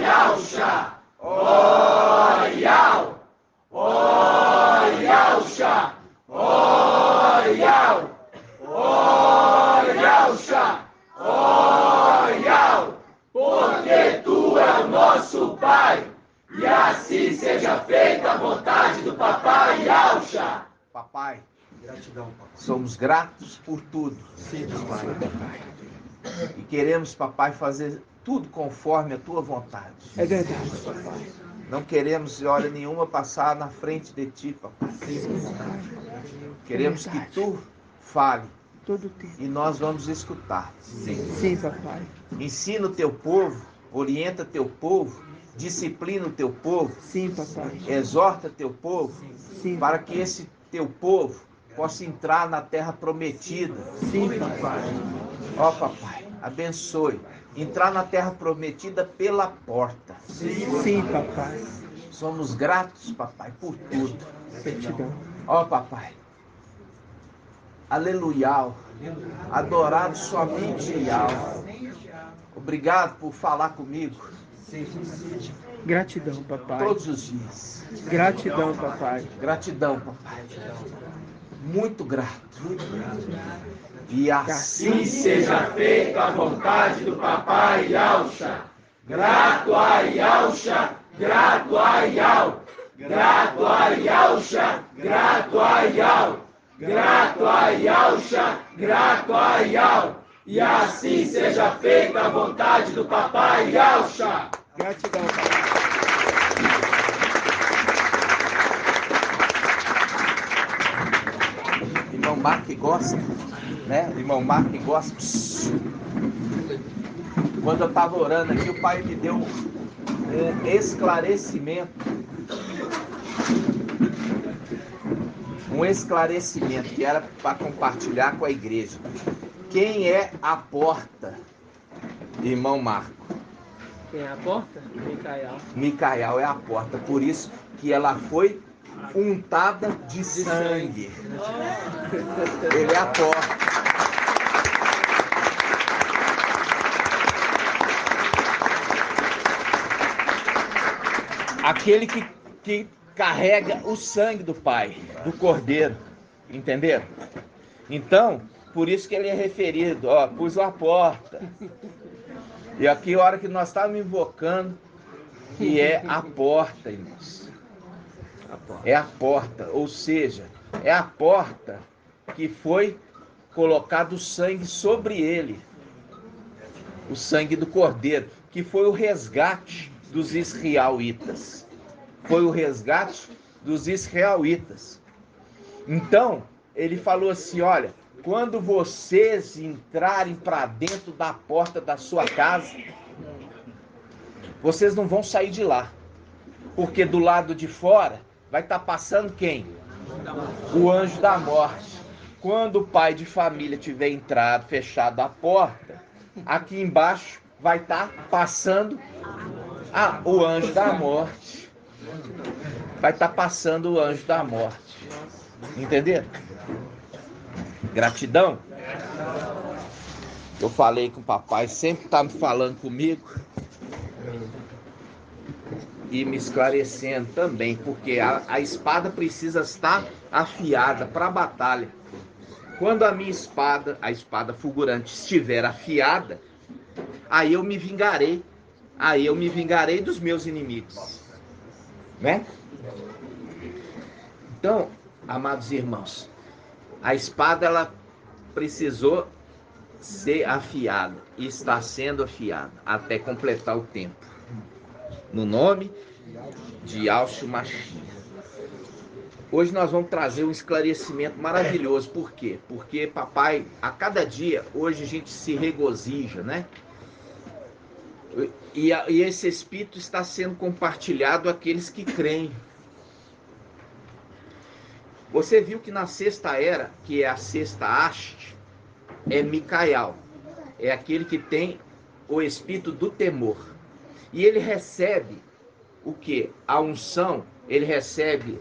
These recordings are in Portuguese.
Yauxa! Ó Yau! Ó Yauxa! Ó Yau! Ó Yauxa! Ó Yau! Porque tu é o nosso Pai, e assim seja feita a vontade do Papai Yauxa. Papai, gratidão, papai. Somos gratos por tudo. Sim, papai. E queremos, papai, fazer tudo conforme a tua vontade. É verdade, papai. Não queremos hora nenhuma passar na frente de ti, papai. Sim, papai. Queremos que tu fale. Todo tempo. E nós vamos escutar. Sim, papai. Ensina o teu povo, orienta teu povo, disciplina o teu povo. Sim, papai. Exorta teu povo. Sim. Para que esse teu povo possa entrar na terra prometida. Sim, papai. Ó, papai, abençoe. Entrar na terra prometida pela porta. Sim, papai. Somos gratos, papai, por tudo. Gratidão. Ó, papai. Aleluia. Adorado somente Yau. Obrigado por falar comigo. Gratidão, papai. Todos os dias. Gratidão, papai. Gratidão, papai. Muito grato. E assim Seja feita a vontade do Papai Yauxa. Grato a Yauxa, grato a Yau. Grato a Yauxa, grato a Yau. Grato a Yauxa, grato a Yau. E assim seja feita a vontade do Papai Yauxa. Gratidão, papai. irmão Mark gosta, né? Irmão Mark gosta. Quando eu estava orando aqui, o Pai me deu um esclarecimento. Um esclarecimento que era para compartilhar com a igreja. Quem é a porta, irmão Marco? Quem é a porta? Micael. Micael é a porta, por isso que ela foi untada de sangue. Ele é a porta. Aquele que carrega o sangue do Pai, do Cordeiro. Entenderam? Então, por isso que ele é referido, ó, pus a porta. E aqui a hora que nós estávamos invocando, que é a porta, irmãos. É a porta, ou seja, é a porta que foi colocado o sangue sobre ele. O sangue do Cordeiro, que foi o resgate dos israelitas. Foi o resgate dos israelitas. Então, ele falou assim, olha, quando vocês entrarem para dentro da porta da sua casa, vocês não vão sair de lá. Porque do lado de fora vai estar passando quem? O anjo da morte. Quando o pai de família tiver entrado, fechado a porta, aqui embaixo vai estar passando o anjo da morte. Vai estar passando o anjo da morte. Entenderam? Gratidão. Eu falei com o papai, sempre está me falando comigo e me esclarecendo também, porque a espada precisa estar afiada para a batalha. Quando a minha espada, a espada fulgurante, estiver afiada, aí eu me vingarei. Aí eu me vingarei dos meus inimigos. Né? Então, amados irmãos, a espada ela precisou ser afiada e está sendo afiada até completar o tempo. No nome de Yahshua Mashiach. Hoje nós vamos trazer um esclarecimento maravilhoso. Por quê? Porque papai, a cada dia, hoje a gente se regozija, né? E esse espírito está sendo compartilhado àqueles que creem. Você viu que na sexta era, que é a sexta haste, é Micael. É aquele que tem o espírito do temor. E ele recebe o quê? A unção, ele recebe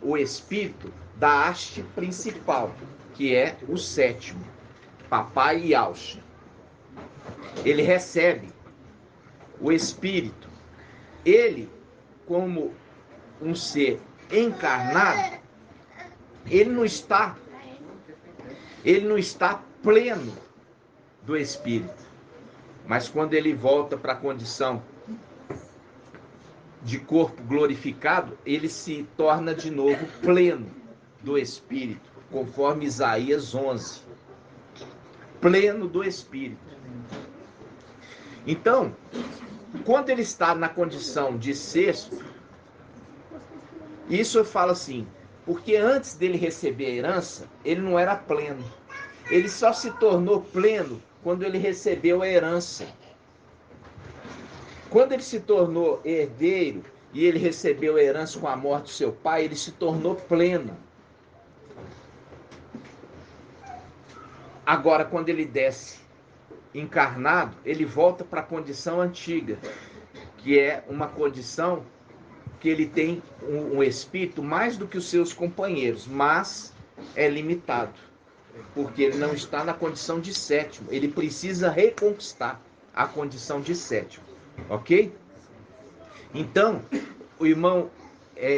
o espírito da haste principal, que é o sétimo, Papai Yahshua. ele recebe o Espírito. Ele, como um ser encarnado, ele não está pleno do Espírito. Mas quando ele volta para a condição de corpo glorificado, ele se torna de novo pleno do Espírito, conforme Isaías 11. Pleno do Espírito. Então, quando ele está na condição de sexto, isso eu falo assim, porque antes dele receber a herança, ele não era pleno. Ele só se tornou pleno quando ele recebeu a herança. Quando ele se tornou herdeiro e ele recebeu a herança com a morte do seu pai, ele se tornou pleno. Agora, quando ele desce encarnado, ele volta para a condição antiga, que é uma condição que ele tem um espírito mais do que os seus companheiros, mas é limitado, porque ele não está na condição de sétimo. Ele precisa reconquistar a condição de sétimo. Ok? Então, o irmão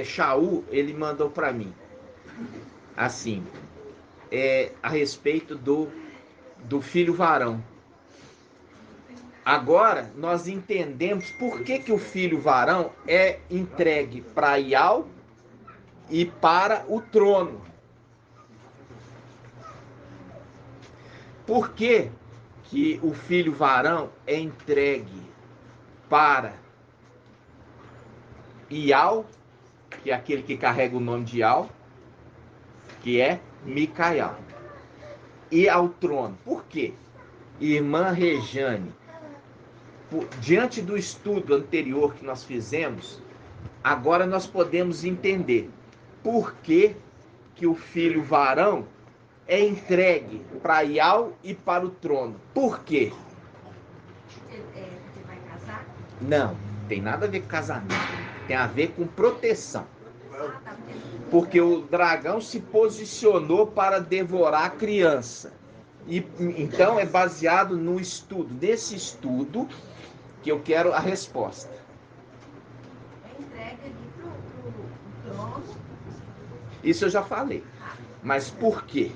Shaul, ele mandou para mim, assim, a respeito do filho varão. Agora, nós entendemos por que o filho varão é entregue para Ial e para o trono. Por que o filho varão é entregue para Ial, que é aquele que carrega o nome de Ial, que é Micael, e ao trono? Por quê? Irmã Rejane, diante do estudo anterior que nós fizemos, agora nós podemos entender por que o filho varão é entregue para Ial e para o trono. Por quê? Ele vai casar? Não, tem nada a ver com casamento. Tem a ver com proteção. Porque o dragão se posicionou para devorar a criança. E então é baseado no estudo. Nesse estudo que eu quero a resposta. É entregue ali pro trono. Isso eu já falei. Mas por quê?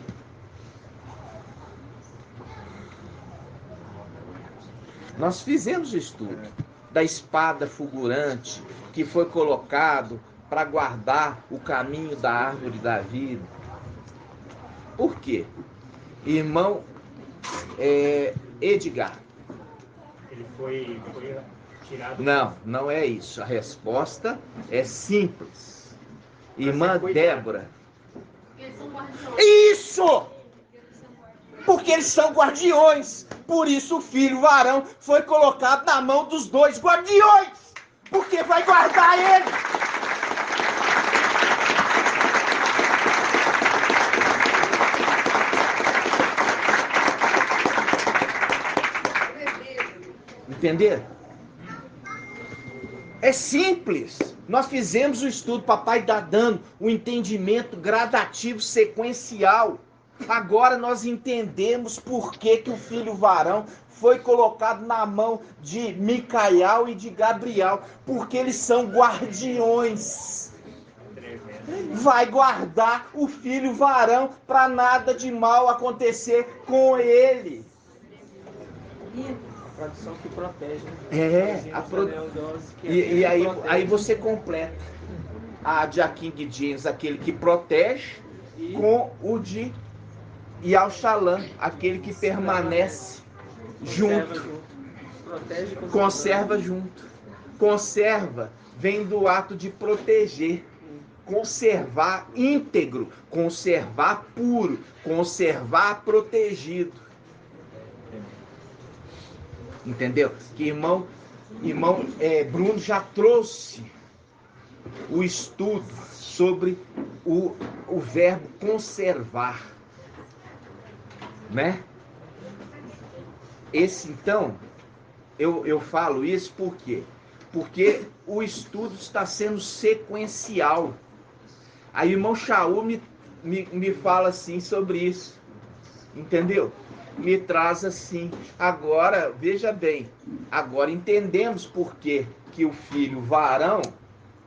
Nós fizemos o estudo da espada fulgurante que foi colocado para guardar o caminho da árvore da vida. Por quê? Irmão Edgar. Ele foi tirado. Não é isso. A resposta é simples. Irmã Débora. Eles são guardiões. Isso! Porque eles são guardiões. Por isso o filho varão foi colocado na mão dos dois guardiões. Porque vai guardar ele. Entenderam? É simples. Nós fizemos o estudo, papai está dando o entendimento gradativo, sequencial. Agora nós entendemos por que o filho varão foi colocado na mão de Micael e de Gabriel. Porque eles são guardiões. Vai guardar o filho varão para nada de mal acontecer com ele. A tradução que protege. E aí você completa a de A King James, aquele que protege, com o de Yal-Shalom, aquele que permanece junto. Protege, Conserva junto. Conserva vem do ato de proteger. Conservar íntegro, conservar puro, conservar protegido. Entendeu? Que irmão Bruno já trouxe o estudo sobre o verbo conservar, né? Então, eu falo isso por quê? Porque o estudo está sendo sequencial. Aí o irmão Shaul me fala assim sobre isso, entendeu? me traz assim. Agora, veja bem, agora entendemos por que o filho varão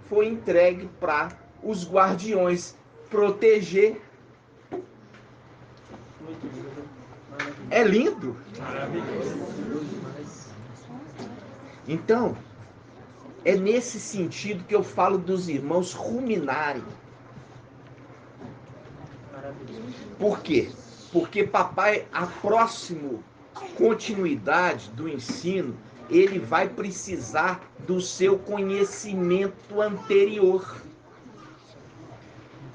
foi entregue para os guardiões proteger. É lindo. Então, é nesse sentido que eu falo dos irmãos ruminarem. Por quê? Porque papai, a próxima continuidade do ensino, ele vai precisar do seu conhecimento anterior.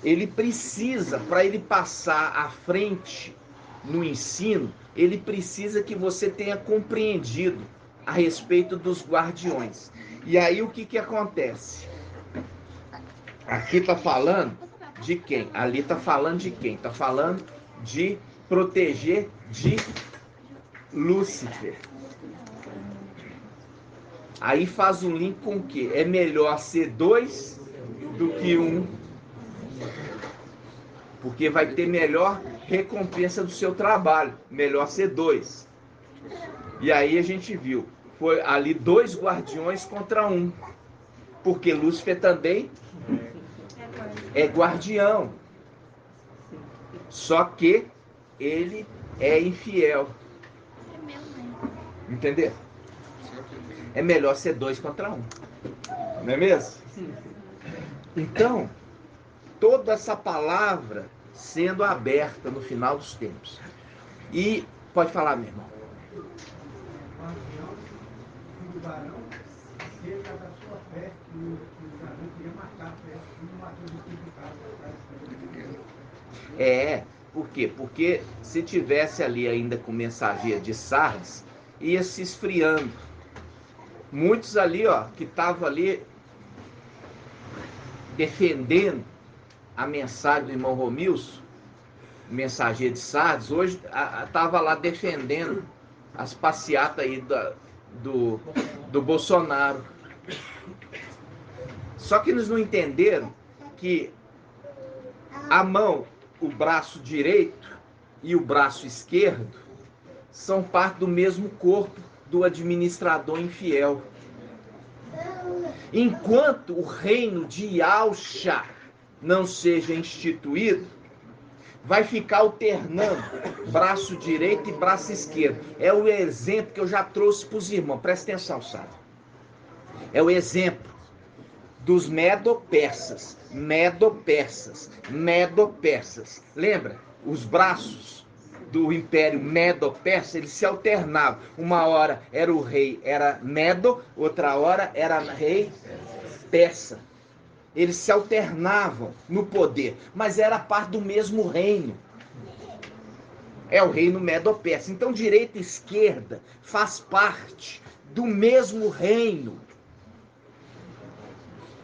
Ele precisa, para ele passar à frente no ensino, ele precisa que você tenha compreendido a respeito dos guardiões. E aí o que acontece? Aqui está falando de quem? Ali está falando de quem? Está falando de proteger de Lúcifer. Aí faz um link com o quê? É melhor ser 2 do que 1. Porque vai ter melhor recompensa do seu trabalho. Melhor ser 2. E aí a gente viu. Foi ali 2 guardiões contra 1. Porque Lúcifer também é guardião. Só que ele é infiel. Entendeu? É melhor ser 2 contra 1. Não é mesmo? Então, toda essa palavra sendo aberta no final dos tempos. E pode falar, meu irmão. O varão, seja da sua fé, que o varão queria matar a fé, não matou o filho do cara. Por quê? Porque se tivesse ali ainda com mensageiro de Sardes, ia se esfriando. Muitos ali, que estavam ali defendendo a mensagem do irmão Romilson, mensageiro de Sardes, hoje estava lá defendendo as passeatas aí do Bolsonaro. Só que eles não entenderam que a mão, o braço direito e o braço esquerdo são parte do mesmo corpo do administrador infiel. Enquanto o reino de Yahshua não seja instituído, vai ficar alternando braço direito e braço esquerdo. É o exemplo que eu já trouxe para os irmãos. Presta atenção, sabe? É o exemplo dos medo-persas. Lembra? Os braços do Império Medo-Persa, eles se alternavam. Uma hora era o rei, era Medo, outra hora era rei persa. Eles se alternavam no poder, mas era parte do mesmo reino. É o reino Medo-Persa. Então, direita e esquerda faz parte do mesmo reino.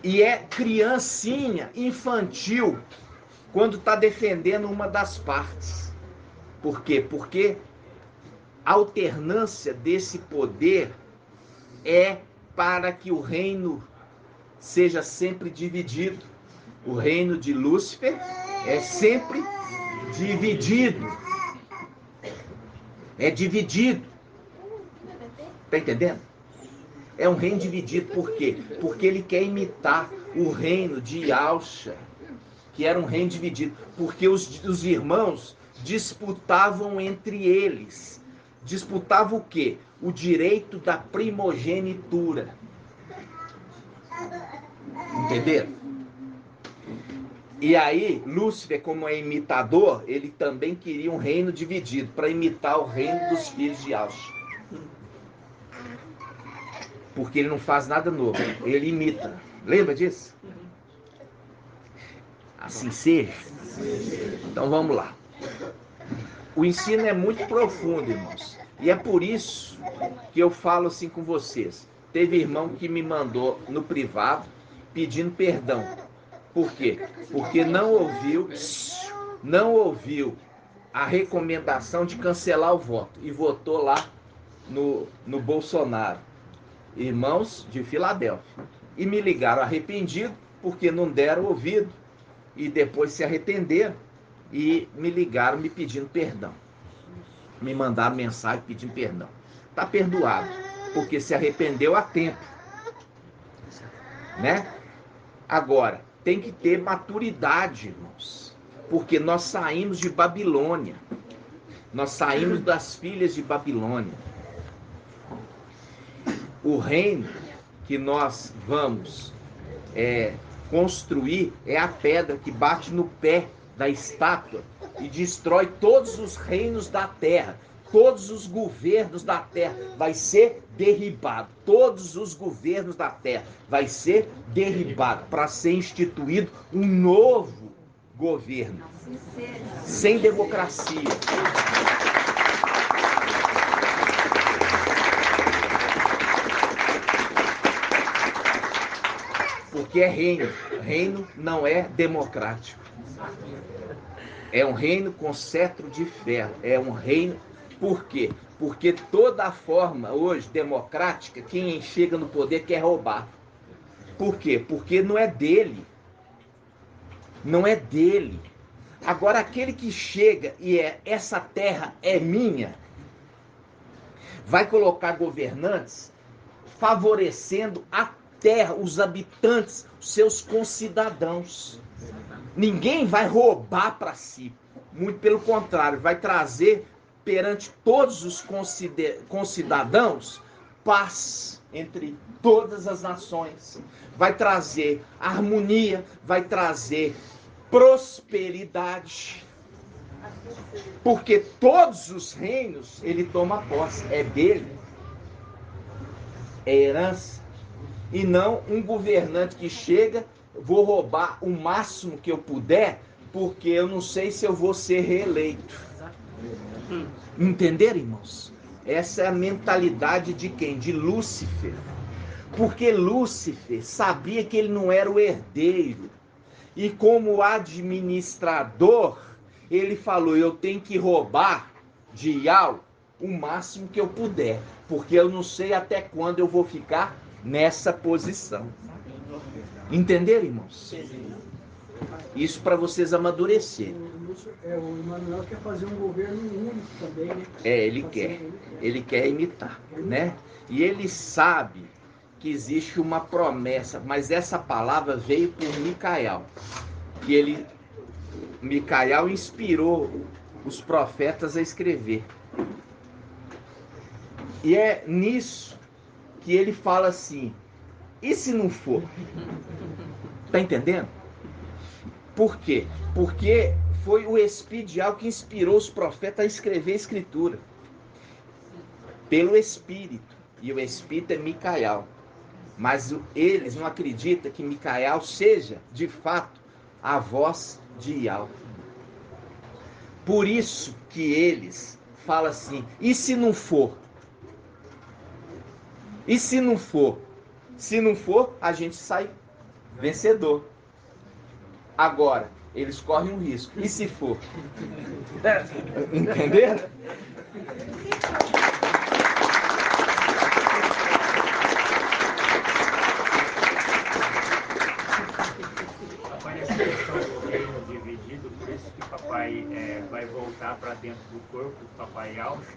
E é criancinha, infantil, quando está defendendo uma das partes. Por quê? Porque a alternância desse poder é para que o reino seja sempre dividido. O reino de Lúcifer é sempre dividido. É dividido. Está entendendo? É um reino dividido. Por quê? Porque ele quer imitar o reino de Yahshua, que era um reino dividido. Porque os irmãos disputavam entre eles. Disputavam o quê? O direito da primogenitura. Entenderam? E aí, Lúcifer, como é imitador, ele também queria um reino dividido, para imitar o reino dos filhos de Yahshua. Porque ele não faz nada novo, ele imita. Lembra disso? Assim seja. Então vamos lá. O ensino é muito profundo, irmãos. E é por isso que eu falo assim com vocês. Teve irmão que me mandou no privado pedindo perdão. Por quê? Porque não ouviu a recomendação de cancelar o voto e votou lá no Bolsonaro. Irmãos de Filadélfia. E me ligaram arrependido porque não deram ouvido e depois se arrependeram e me ligaram me pedindo perdão. me mandaram mensagem pedindo perdão. Está perdoado, porque se arrependeu a tempo, né? Agora, tem que ter maturidade, irmãos, porque nós saímos de Babilônia, nós saímos das filhas de Babilônia. O reino que nós vamos construir é a pedra que bate no pé da estátua e destrói todos os reinos da terra. Todos os governos da terra vai ser derribado. Todos os governos da terra vai ser derribado para ser instituído um novo governo sem democracia. Porque é reino. Reino não é democrático. É um reino com cetro de ferro. É um reino. Por quê? Porque toda a forma hoje democrática, quem chega no poder quer roubar. Por quê? Porque não é dele. Não é dele. Agora aquele que chega e essa terra é minha, vai colocar governantes favorecendo a terra, os habitantes, os seus concidadãos. Ninguém vai roubar para si. Muito pelo contrário, vai trazer perante todos os concidadãos paz entre todas as nações. Vai trazer harmonia, vai trazer prosperidade. Porque todos os reinos ele toma posse, é dele. É herança. E não um governante que chega, vou roubar o máximo que eu puder, porque eu não sei se eu vou ser reeleito. Entenderam, irmãos? Essa é a mentalidade de quem? De Lúcifer. Porque Lúcifer sabia que ele não era o herdeiro. E como administrador, ele falou, eu tenho que roubar de Yahweh o máximo que eu puder, porque eu não sei até quando eu vou ficar nessa posição. Entenderam, irmãos? Isso para vocês amadurecerem. O Emmanuel quer fazer um governo único também, né? Ele quer imitar, né? E ele sabe que existe uma promessa, mas essa palavra veio por Micael, que Micael inspirou os profetas a escrever. E é nisso que ele fala assim, e se não for? Tá entendendo? Por quê? Porque foi o Espírito que inspirou os profetas a escrever a Escritura. Pelo Espírito. E o Espírito é Micael. Mas eles não acreditam que Micael seja, de fato, a voz de Yahweh. Por isso que eles falam assim, e se não for? E se não for? Se não for, a gente sai vencedor. Agora, eles correm um risco. E se for? Entenderam? Papai, nessa questão do reino dividido, por isso que papai vai voltar para dentro do corpo do papai Alcha,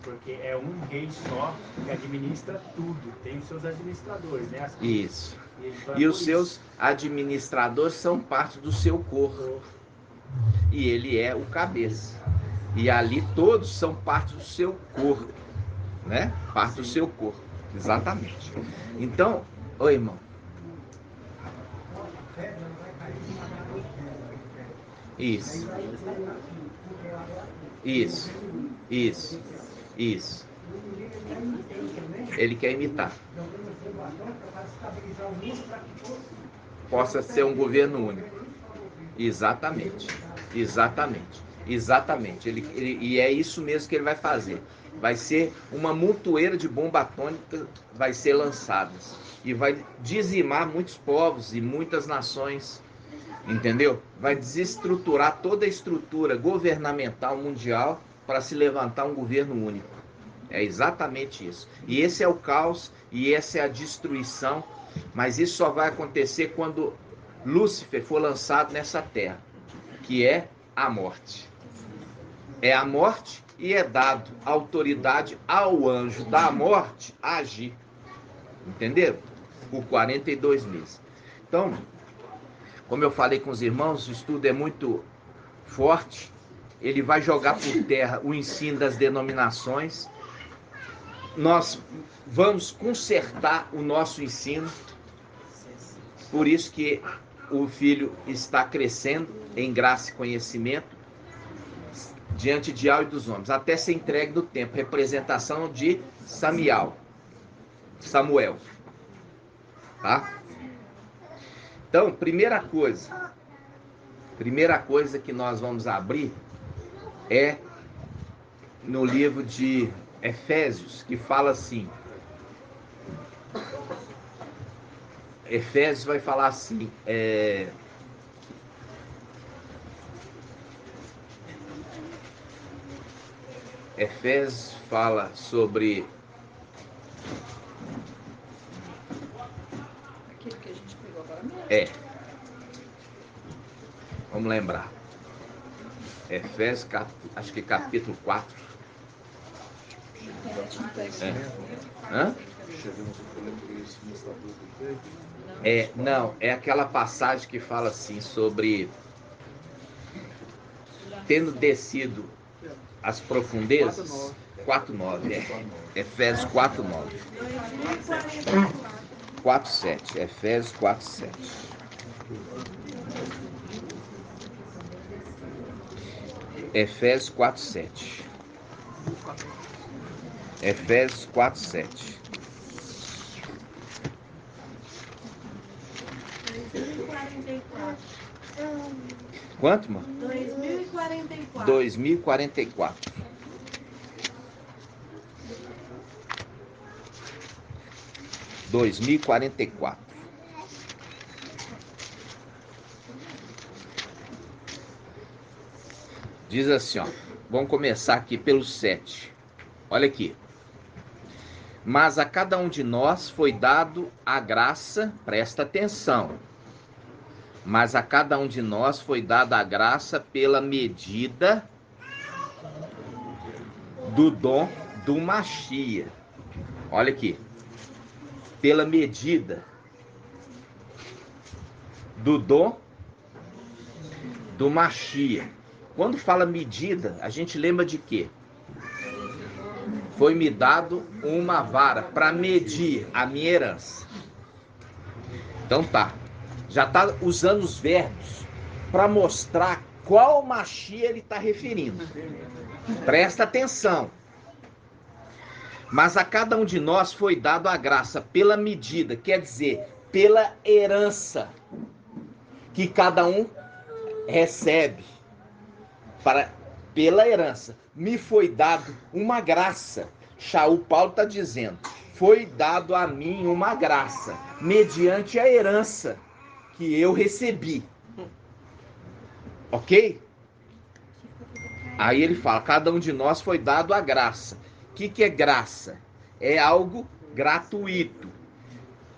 porque é um rei só que administra tudo. Tem os seus administradores, né? Isso. E os seus administradores são parte do seu corpo. E ele é o cabeça. E ali todos são parte do seu corpo. Né? Parte do seu corpo. Exatamente. Então, oi, irmão. Isso. Isso. Isso. Isso. Ele quer imitar. Possa ser um governo único. Exatamente. Exatamente. Exatamente. E é isso mesmo que ele vai fazer. Vai ser uma montoeira de bomba atômica, vai ser lançadas. E vai dizimar muitos povos e muitas nações. Entendeu? Vai desestruturar toda a estrutura governamental mundial para se levantar um governo único. É exatamente isso. E esse é o caos e essa é a destruição. Mas isso só vai acontecer quando Lúcifer for lançado nessa terra, que é a morte. é a morte e é dado autoridade ao anjo da morte a agir. Entenderam? Por 42 meses. Então, como eu falei com os irmãos, o estudo é muito forte. Ele vai jogar por terra o ensino das denominações. Nós vamos consertar o nosso ensino. Por isso que o filho está crescendo em graça e conhecimento diante de Al e dos homens, até ser entregue no tempo. Representação de Samuel. Tá? Então, primeira coisa que nós vamos abrir é no livro de Efésios, que fala assim. Efésios vai falar assim, Efésios fala sobre Aquilo que a gente pegou agora mesmo. Vamos lembrar. Efésios, acho que capítulo 4. Hã? Não, é aquela passagem que fala assim sobre tendo descido as profundezas. 4:9, Efésios 4:9. 4:7, Efésios 4:7. Efésios 4:7. Efésios 4:7. 2044. Quanto, mano? 2044. 2044. Diz assim, ó. Vamos começar aqui pelo 7. Olha aqui. Mas a cada um de nós foi dado a graça, presta atenção. Mas a cada um de nós foi dada a graça pela medida do dom do Machia. Olha aqui. Pela medida do dom do Machia. Quando fala medida, a gente lembra de quê? Foi me dado uma vara para medir a minha herança. Então tá. Já está usando os verbos para mostrar qual Machia ele está referindo. Presta atenção. Mas a cada um de nós foi dado a graça pela medida, quer dizer, pela herança que cada um recebe. Pela herança. Me foi dado uma graça. Shaul Paulo está dizendo, foi dado a mim uma graça, mediante a herança que eu recebi. Ok? Aí ele fala, cada um de nós foi dado a graça. O que é graça? É algo gratuito.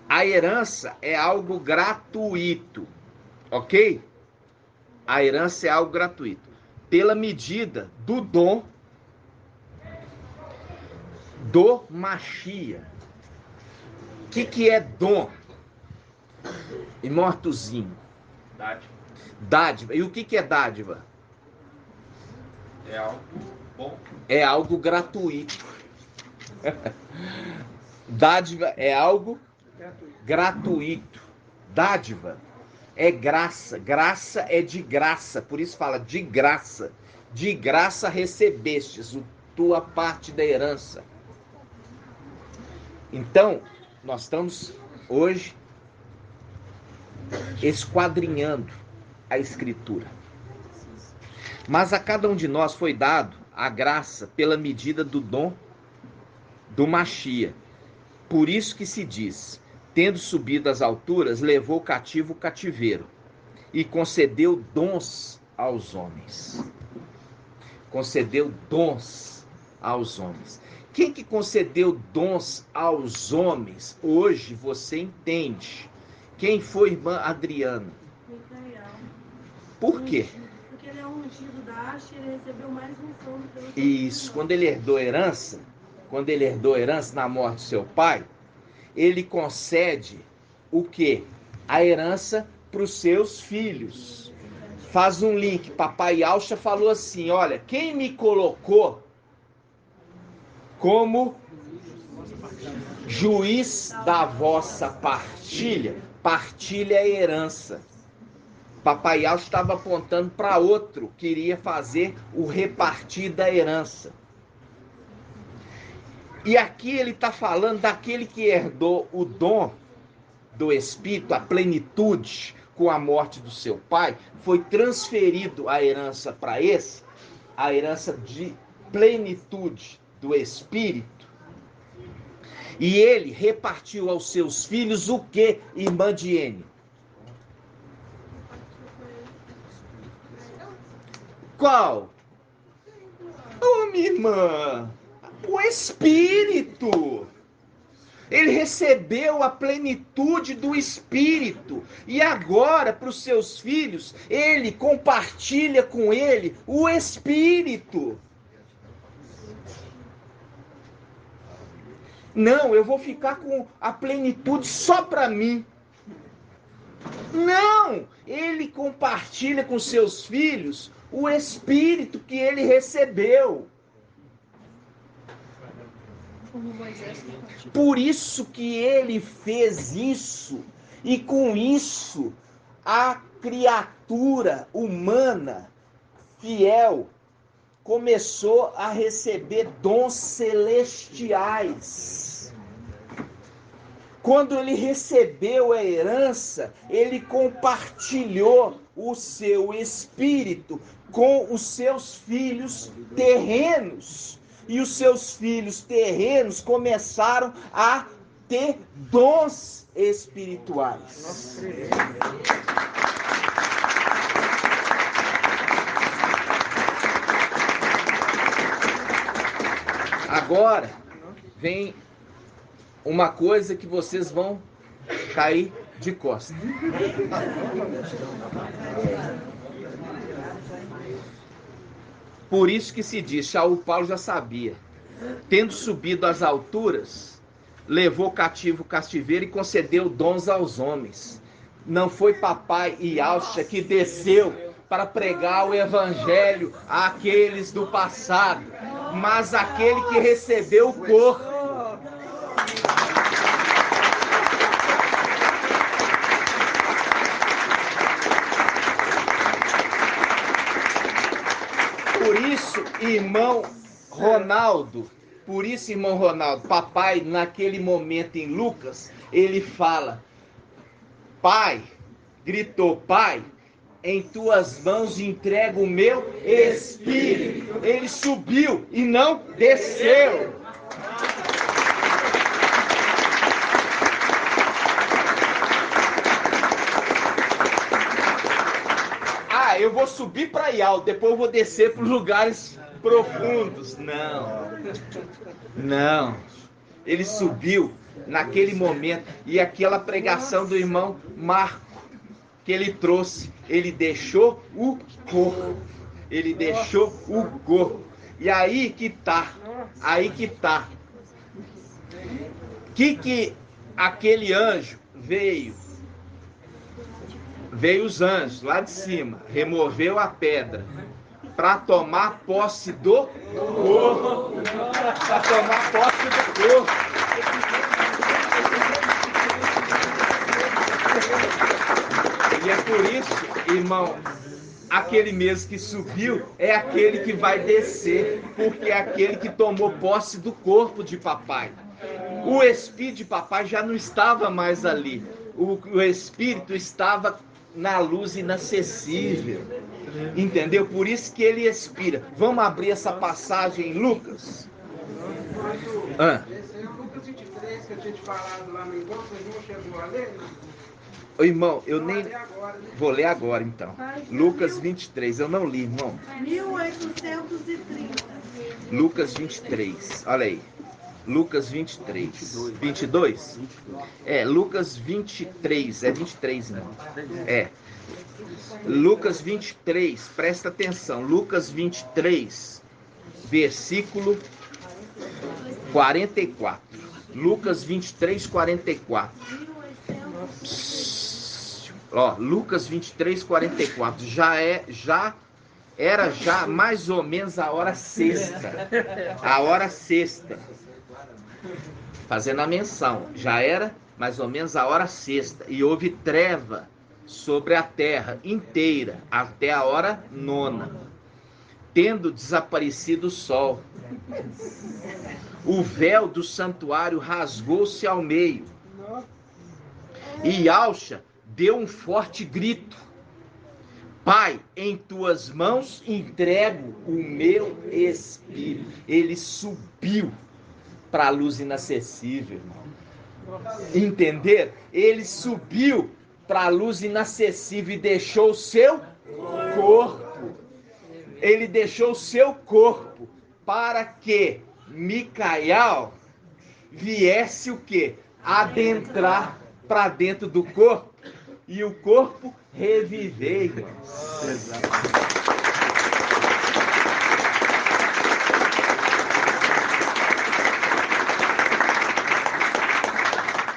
A herança é algo gratuito. Ok? A herança é algo gratuito. Pela medida do dom do Machia. O que é dom? Irmão Artuzinho. Dádiva. E o que é dádiva? É algo bom. É algo gratuito. Dádiva é algo gratuito. Dádiva é graça. Graça é de graça. Por isso fala de graça. De graça recebestes tua parte da herança. Então, nós estamos hoje esquadrinhando a Escritura. Mas a cada um de nós foi dado a graça pela medida do dom do Machia. Por isso que se diz, tendo subido às alturas, levou cativo o cativeiro e concedeu dons aos homens. Concedeu dons aos homens. Quem que concedeu dons aos homens? Hoje você entende. Quem foi irmã Adriana? Micael. Por quê? Porque ele é ungido da haste, ele recebeu mais unção do que os outros Isso, irmãos. quando ele herdou herança na morte do seu pai, ele concede o quê? A herança para os seus filhos. Faz um link. Papai Alcha falou assim: olha, quem me colocou como juiz da vossa partilha? Partilha é herança. Papai Alcha estava apontando para outro, queria fazer o repartir da herança. E aqui ele está falando daquele que herdou o dom do Espírito, a plenitude, com a morte do seu pai, foi transferido a herança para esse, a herança de plenitude do Espírito. E ele repartiu aos seus filhos o que, irmã Diene? Qual? Ô, minha irmã, o Espírito. Ele recebeu a plenitude do Espírito. E agora, para os seus filhos, ele compartilha com ele o Espírito. Não, eu vou ficar com a plenitude só para mim. Não! Ele compartilha com seus filhos o Espírito que ele recebeu. Como Moisés compartilhou. Por isso que ele fez isso. E com isso, a criatura humana fiel começou a receber dons celestiais. Quando ele recebeu a herança, ele compartilhou o seu espírito com os seus filhos terrenos. E os seus filhos terrenos começaram a ter dons espirituais. Agora vem uma coisa que vocês vão cair de costas. Por isso que se diz, Saul Paulo já sabia, tendo subido às alturas, levou cativo o cativeiro e concedeu dons aos homens. Não foi papai e Alcha que desceu para pregar o evangelho àqueles do passado, mas aquele que recebeu o corpo. Por isso, irmão Ronaldo, papai, naquele momento em Lucas, ele fala, pai, gritou, pai, em tuas mãos entrego o meu espírito. Ele subiu e não desceu. Eu vou subir para Ial, depois eu vou descer para os lugares profundos. Não. Ele subiu naquele momento. E aquela pregação do irmão Marco, que ele trouxe, ele deixou o corpo. E aí que tá. Que aquele anjo veio os anjos lá de cima, removeu a pedra para tomar posse do corpo. E é por isso, irmão, aquele mesmo que subiu é aquele que vai descer, porque é aquele que tomou posse do corpo de papai. O espírito de papai já não estava mais ali. O espírito estava na luz inacessível, entendeu? Por isso que ele expira. Vamos abrir essa passagem em Lucas? Esse é o Lucas 23 que eu tinha te falado lá no encontro, o irmão chegou a ler? Ô, irmão, eu nem... Vou ler agora, então. Lucas 23, eu não li, irmão. 1830. Lucas 23, olha aí. Lucas 23. 22? É, Lucas 23. É 23, irmão. É. Lucas 23, presta atenção. Lucas 23, versículo 44. Lucas 23, 44. Ó, Lucas 23, 44. Era mais ou menos a hora sexta. A hora sexta. Fazendo a menção. Já era mais ou menos a hora sexta. E houve treva sobre a terra inteira até a hora nona, tendo desaparecido o sol. O véu do santuário rasgou-se ao meio. E Alcha deu um forte grito: Pai, em tuas mãos entrego o meu espírito. Ele subiu para a luz inacessível, irmão. Entender? Ele subiu para a luz inacessível e deixou o seu corpo. Ele deixou o seu corpo para que Micael viesse o quê? Adentrar para dentro do corpo e o corpo reviver, irmãos.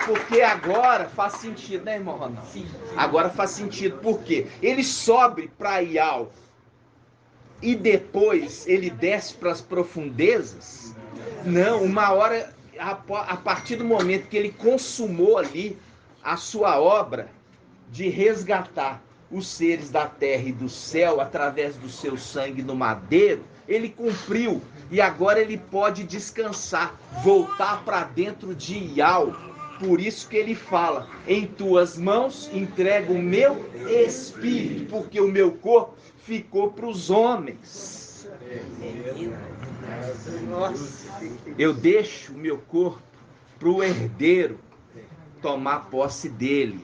Porque agora faz sentido, né, irmão Ronaldo? Sim. Agora faz sentido. Por quê? Ele sobe para Ial e depois ele desce para as profundezas? Não, uma hora, a partir do momento que ele consumou ali a sua obra de resgatar os seres da terra e do céu através do seu sangue no madeiro, ele cumpriu. E agora ele pode descansar, voltar para dentro de Ial. Por isso que ele fala: em tuas mãos entrego o meu espírito, porque o meu corpo ficou para os homens. Eu deixo o meu corpo para o herdeiro tomar posse dele.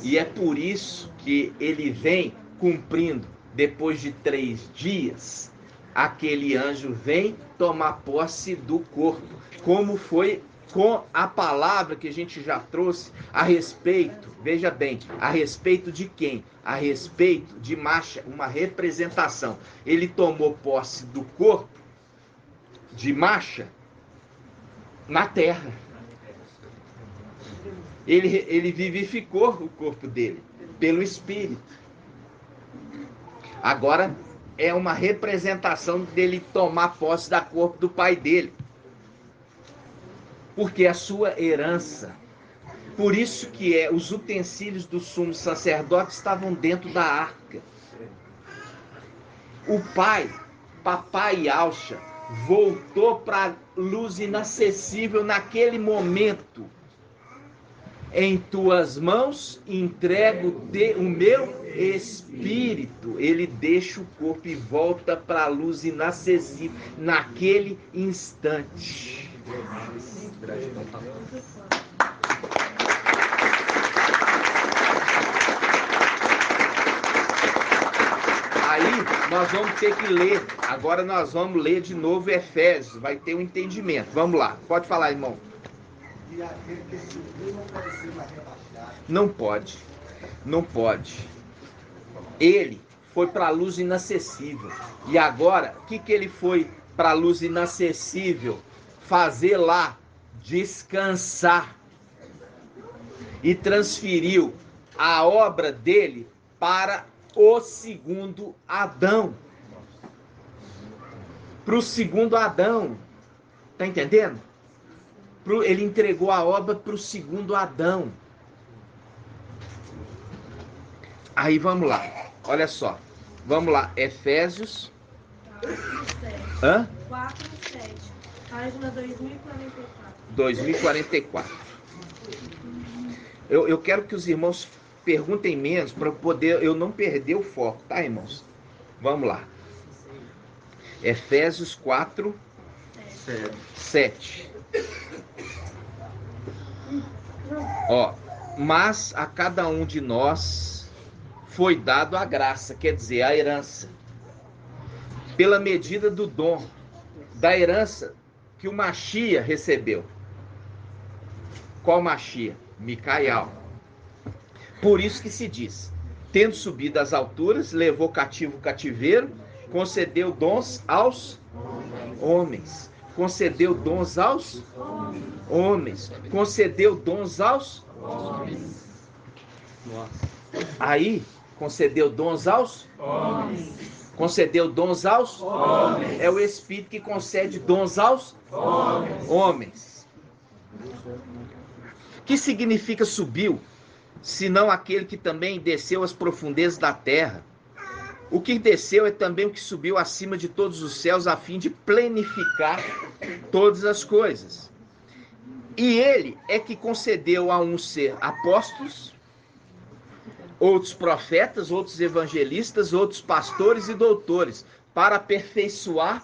E é por isso que ele vem cumprindo, depois de 3 dias, aquele anjo vem tomar posse do corpo, como foi com a palavra que a gente já trouxe a respeito, veja bem, a respeito de quem? A respeito de Masha, uma representação. Ele tomou posse do corpo de Masha na terra. Ele vivificou o corpo dele pelo Espírito. Agora é uma representação dele tomar posse do corpo do pai dele. Porque a sua herança. Por isso que os utensílios do sumo sacerdote estavam dentro da arca. O pai, papai Alcha, voltou para a luz inacessível naquele momento. Em tuas mãos entrego o meu espírito. Ele deixa o corpo e volta para a luz inacessível naquele instante. Aí nós vamos ter que ler. Agora nós vamos ler de novo Efésios. Vai ter um entendimento. Vamos lá. Pode falar, irmão. E aquele que subiu não pode ser mais rebaixado. Não pode. Não pode. Ele foi para a luz inacessível. E agora, o que ele foi para a luz inacessível fazer lá? Descansar. E transferiu a obra dele para o segundo Adão. Para o segundo Adão. Tá entendendo? Ele entregou a obra para o segundo Adão. Aí vamos lá. Olha só. Vamos lá. Efésios. 4:7. Página 2044. 2044. Eu quero que os irmãos perguntem menos para poder eu não perder o foco, tá, irmãos? Vamos lá. Efésios 4:7. Ó, mas a cada um de nós foi dado a graça, quer dizer, a herança, pela medida do dom, da herança que o Machia recebeu. Qual Machia? Micael. Por isso que se diz, Tendo subido às alturas, levou cativo o cativeiro, concedeu dons aos homens. Concedeu dons aos homens. Concedeu dons aos homens. Aí, concedeu dons aos homens. Concedeu dons aos homens. É o Espírito que concede dons aos homens. Que significa subiu, senão aquele que também desceu às profundezas da terra? O que desceu é também o que subiu acima de todos os céus, a fim de plenificar todas as coisas. E ele é que concedeu a uns ser apóstolos, outros profetas, outros evangelistas, outros pastores e doutores, para aperfeiçoar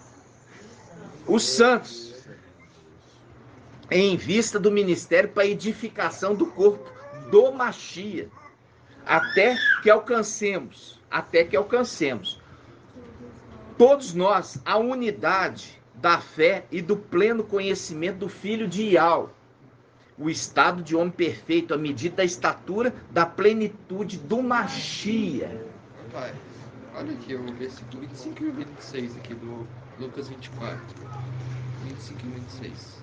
os santos, em vista do ministério para a edificação do corpo do Machia, até que alcancemos todos nós a unidade da fé e do pleno conhecimento do Filho de Iau, o estado de homem perfeito, à medida da estatura da plenitude do Machia. Pai, olha aqui o versículo 25 e 26 aqui do Lucas 24. 25 e 26.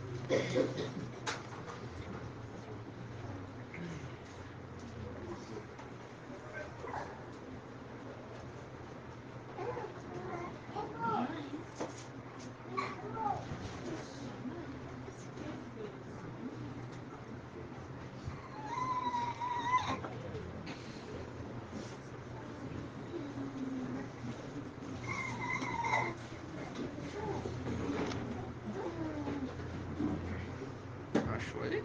Achou aí?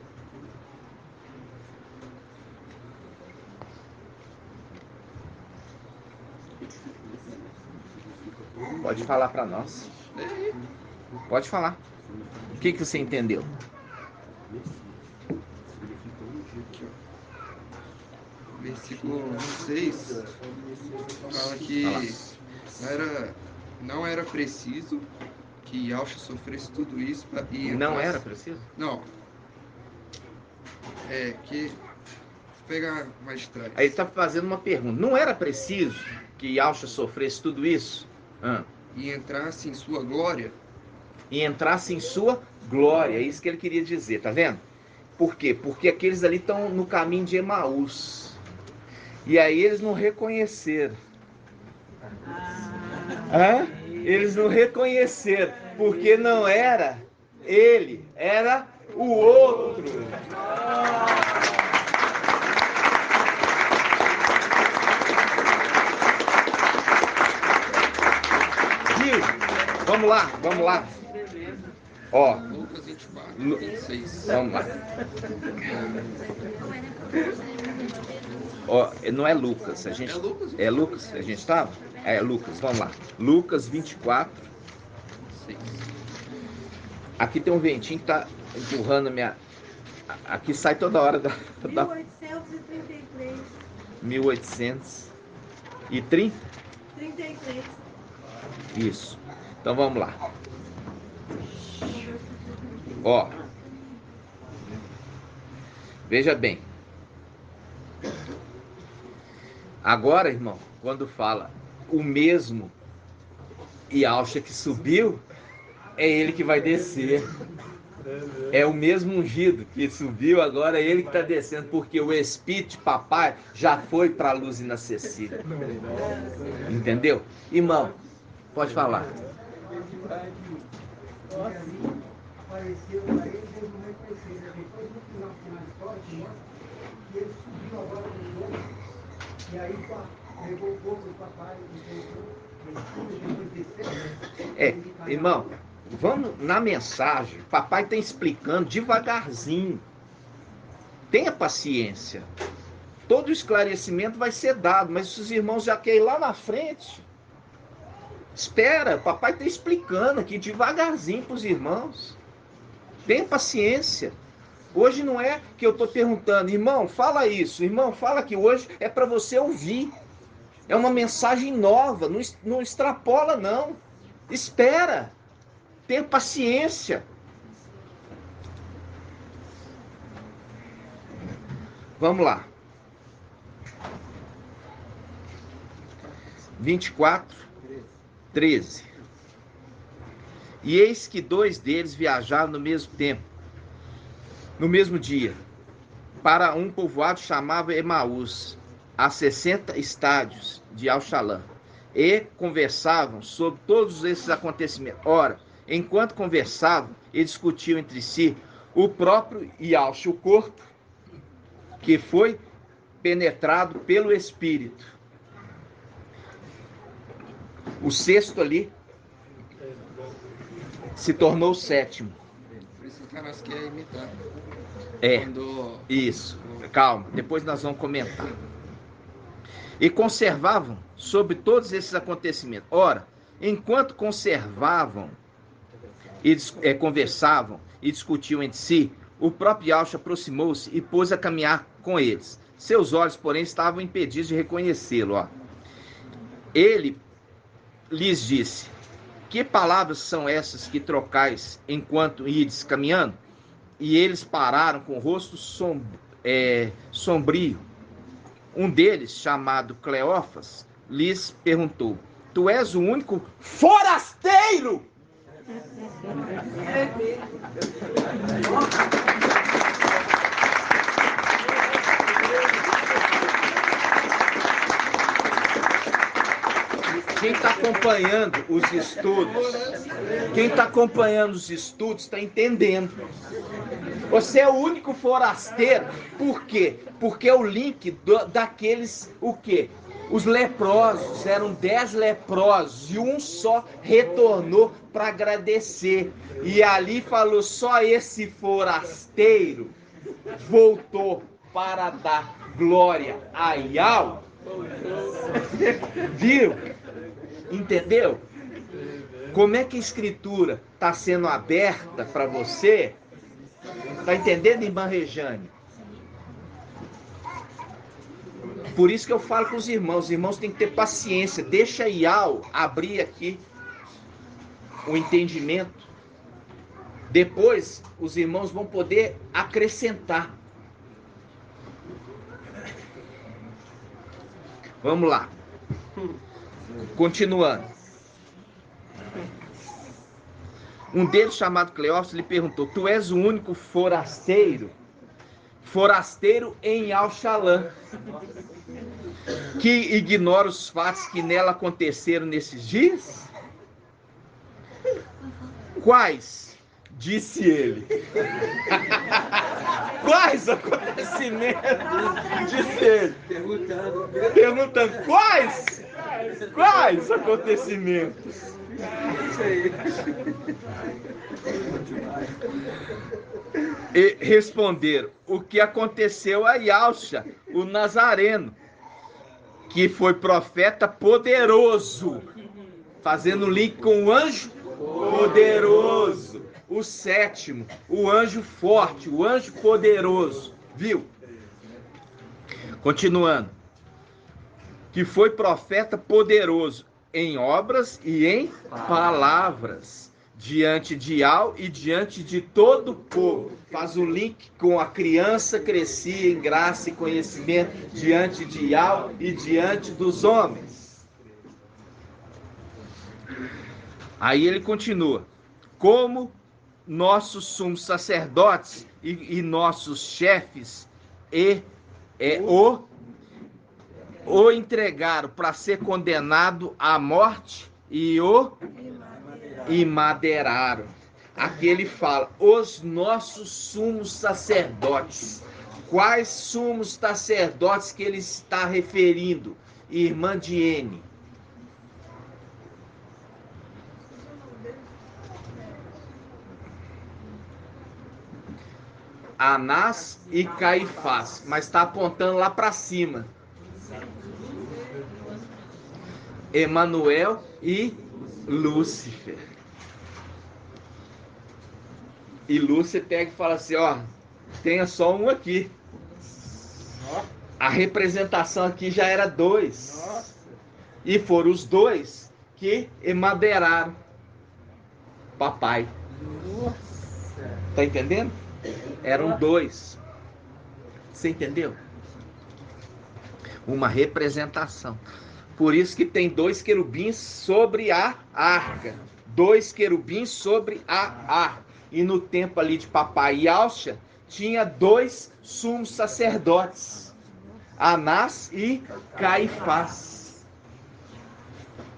Pode falar para nós. Pode falar. O que você entendeu? Versículo 26 fala que não era preciso que Yahshua sofresse tudo isso para ir. Não era preciso? Não. É que pegar mais de trás. Aí ele está fazendo uma pergunta. Não era preciso que Yahshua sofresse tudo isso? E entrasse em sua glória? E entrasse em sua glória. É isso que ele queria dizer, tá vendo? Por quê? Porque aqueles ali estão no caminho de Emaús. E aí eles não reconheceram. Eles não reconheceram. Porque não era ele, era o outro. Viu? Vamos lá. Ó, Lucas 24, 26. vamos lá. Ó, não é Lucas, é Lucas, a gente estava? É Lucas, vamos lá. Lucas 24. 6. Aqui tem um ventinho que tá empurrando a minha. Aqui sai toda hora da 1833. 1830. 33. Isso. Então vamos lá. Ó. Veja bem. Agora, irmão, quando fala o mesmo Yahshua que subiu, é ele que vai descer. É o mesmo ungido que subiu, agora é ele que está descendo, porque o Espírito de Papai já foi para a luz inacessível. Entendeu? Irmão, pode falar. Apareceu para ele, Deus não reconheceu. Depois, no final da história, que mostra que ele subiu agora no outro, e aí levou o corpo do papai, Irmão, vamos na mensagem. O papai está explicando devagarzinho. Tenha paciência. Todo esclarecimento vai ser dado, mas se os irmãos já querem ir lá na frente, espera, o papai está explicando aqui devagarzinho para os irmãos. Tenha paciência. Hoje não é que eu estou perguntando, irmão, fala isso, irmão, fala que hoje é para você ouvir. É uma mensagem nova, não extrapola não. Espera. Tenha paciência. Vamos lá. 24, 13. E eis que 2 deles viajaram no mesmo tempo, no mesmo dia, para um povoado chamado Emaús, a 60 estádios de Alxalã, e conversavam sobre todos esses acontecimentos. Ora, enquanto conversavam e discutiam entre si, o próprio Yalxa, o corpo, que foi penetrado pelo Espírito. O sexto ali se tornou o sétimo. Por isso que nós quer imitar. Isso. Calma, depois nós vamos comentar. E conservavam sobre todos esses acontecimentos. Ora, enquanto conservavam e conversavam e discutiam entre si, o próprio Yalxa aproximou-se e pôs a caminhar com eles. Seus olhos, porém, estavam impedidos de reconhecê-lo. Ele lhes disse: que palavras são essas que trocais enquanto ides caminhando? E eles pararam com o rosto sombrio. Um deles, chamado Cleófas, lhes perguntou: tu és o único forasteiro? Quem está acompanhando os estudos, está entendendo. Você é o único forasteiro. Por quê? Porque é o link daqueles, o quê? Os leprosos, eram 10 leprosos, e um só retornou para agradecer. E ali falou: só esse forasteiro voltou para dar glória a Yahweh. Viu? Entendeu? Como é que a escritura está sendo aberta para você? Está entendendo, irmã Rejane? Por isso que eu falo com os irmãos têm que ter paciência. Deixa Yahweh abrir aqui o entendimento. Depois os irmãos vão poder acrescentar. Vamos lá. Continuando. Um deles, chamado Cleófas, lhe perguntou: tu és o único forasteiro em Alxalã, que ignora os fatos que nela aconteceram nesses dias? Quais? Disse ele. Quais acontecimentos? Disse ele. Perguntando quais? Quais acontecimentos? E responderam: o que aconteceu a Yalxa, o Nazareno, que foi profeta poderoso, fazendo link com o anjo poderoso, o sétimo, o anjo forte, o anjo poderoso, viu? Continuando: que foi profeta poderoso em obras e em palavras, diante de Yahweh e diante de todo o povo. Faz o link com a criança crescia em graça e conhecimento diante de Yahweh e diante dos homens. Aí ele continua: como nossos sumos sacerdotes e nossos chefes o entregaram para ser condenado à morte e o imadeiraram. Aqui ele fala: os nossos sumos sacerdotes. Quais sumos sacerdotes que ele está referindo? Irmã Diene. Anás e Caifás, mas está apontando lá para cima. Emanuel e Lúcifer. E Lúcifer pega e fala assim: ó, tenha só um aqui. A representação aqui já era 2. E foram os 2 que emadeiraram papai. Tá entendendo? Eram 2. Você entendeu? Uma representação. Por isso que tem 2 querubins sobre a arca. 2 querubins sobre a arca. E no tempo ali de papai Yahshua, tinha 2 sumos sacerdotes. Anás e Caifás.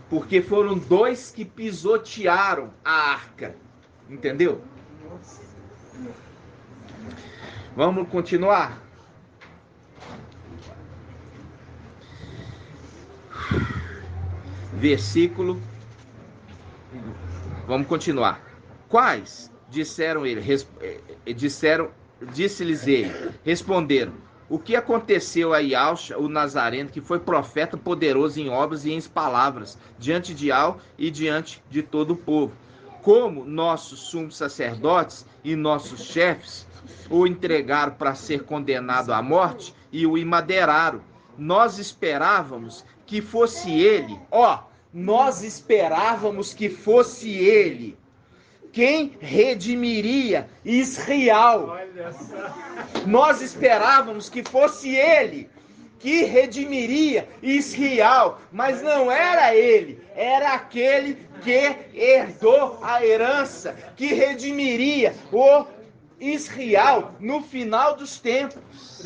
Porque foram 2 que pisotearam a arca. Entendeu? Vamos continuar? Versículo. Vamos continuar. Quais? Disseram ele. Disse-lhes ele. Responderam: o que aconteceu a Yahshua, o Nazareno, que foi profeta poderoso em obras e em palavras, diante de Al e diante de todo o povo. Como nossos sumos sacerdotes e nossos chefes o entregaram para ser condenado à morte e o imadeiraram. Nós esperávamos que fosse ele, nós esperávamos que fosse ele quem redimiria Israel. Nós esperávamos que fosse ele que redimiria Israel, mas não era ele, era aquele que herdou a herança, que redimiria o Israel no final dos tempos.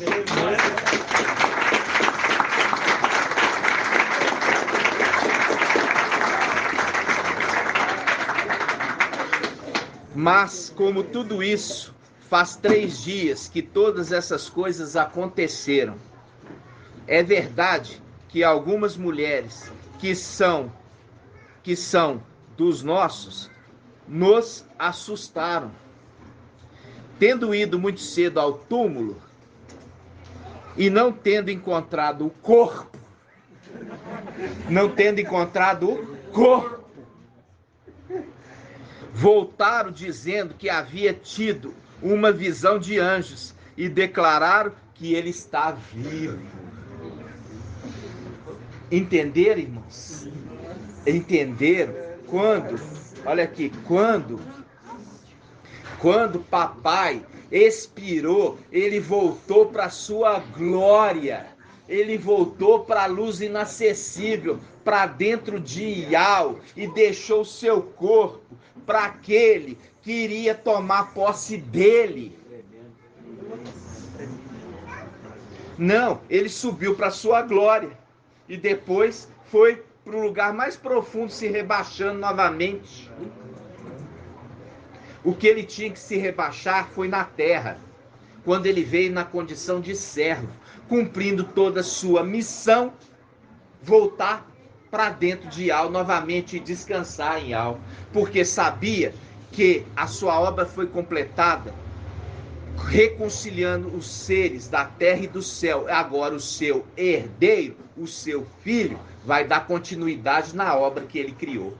Mas, como tudo isso, faz 3 dias que todas essas coisas aconteceram. É verdade que algumas mulheres que são dos nossos, nos assustaram. Tendo ido muito cedo ao túmulo e não tendo encontrado o corpo, voltaram dizendo que havia tido uma visão de anjos e declararam que ele está vivo. Entenderam, irmãos? Entenderam? Olha aqui, quando papai expirou, ele voltou para a sua glória. Ele voltou para a luz inacessível, para dentro de Ial, e deixou seu corpo para aquele que iria tomar posse dele. Não, ele subiu para a sua glória e depois foi para o lugar mais profundo, se rebaixando novamente. O que ele tinha que se rebaixar foi na terra, quando ele veio na condição de servo, cumprindo toda a sua missão, voltar para dentro de Ial novamente e descansar em Ial, porque sabia que a sua obra foi completada, reconciliando os seres da terra e do céu. Agora o seu herdeiro, o seu filho, vai dar continuidade na obra que ele criou.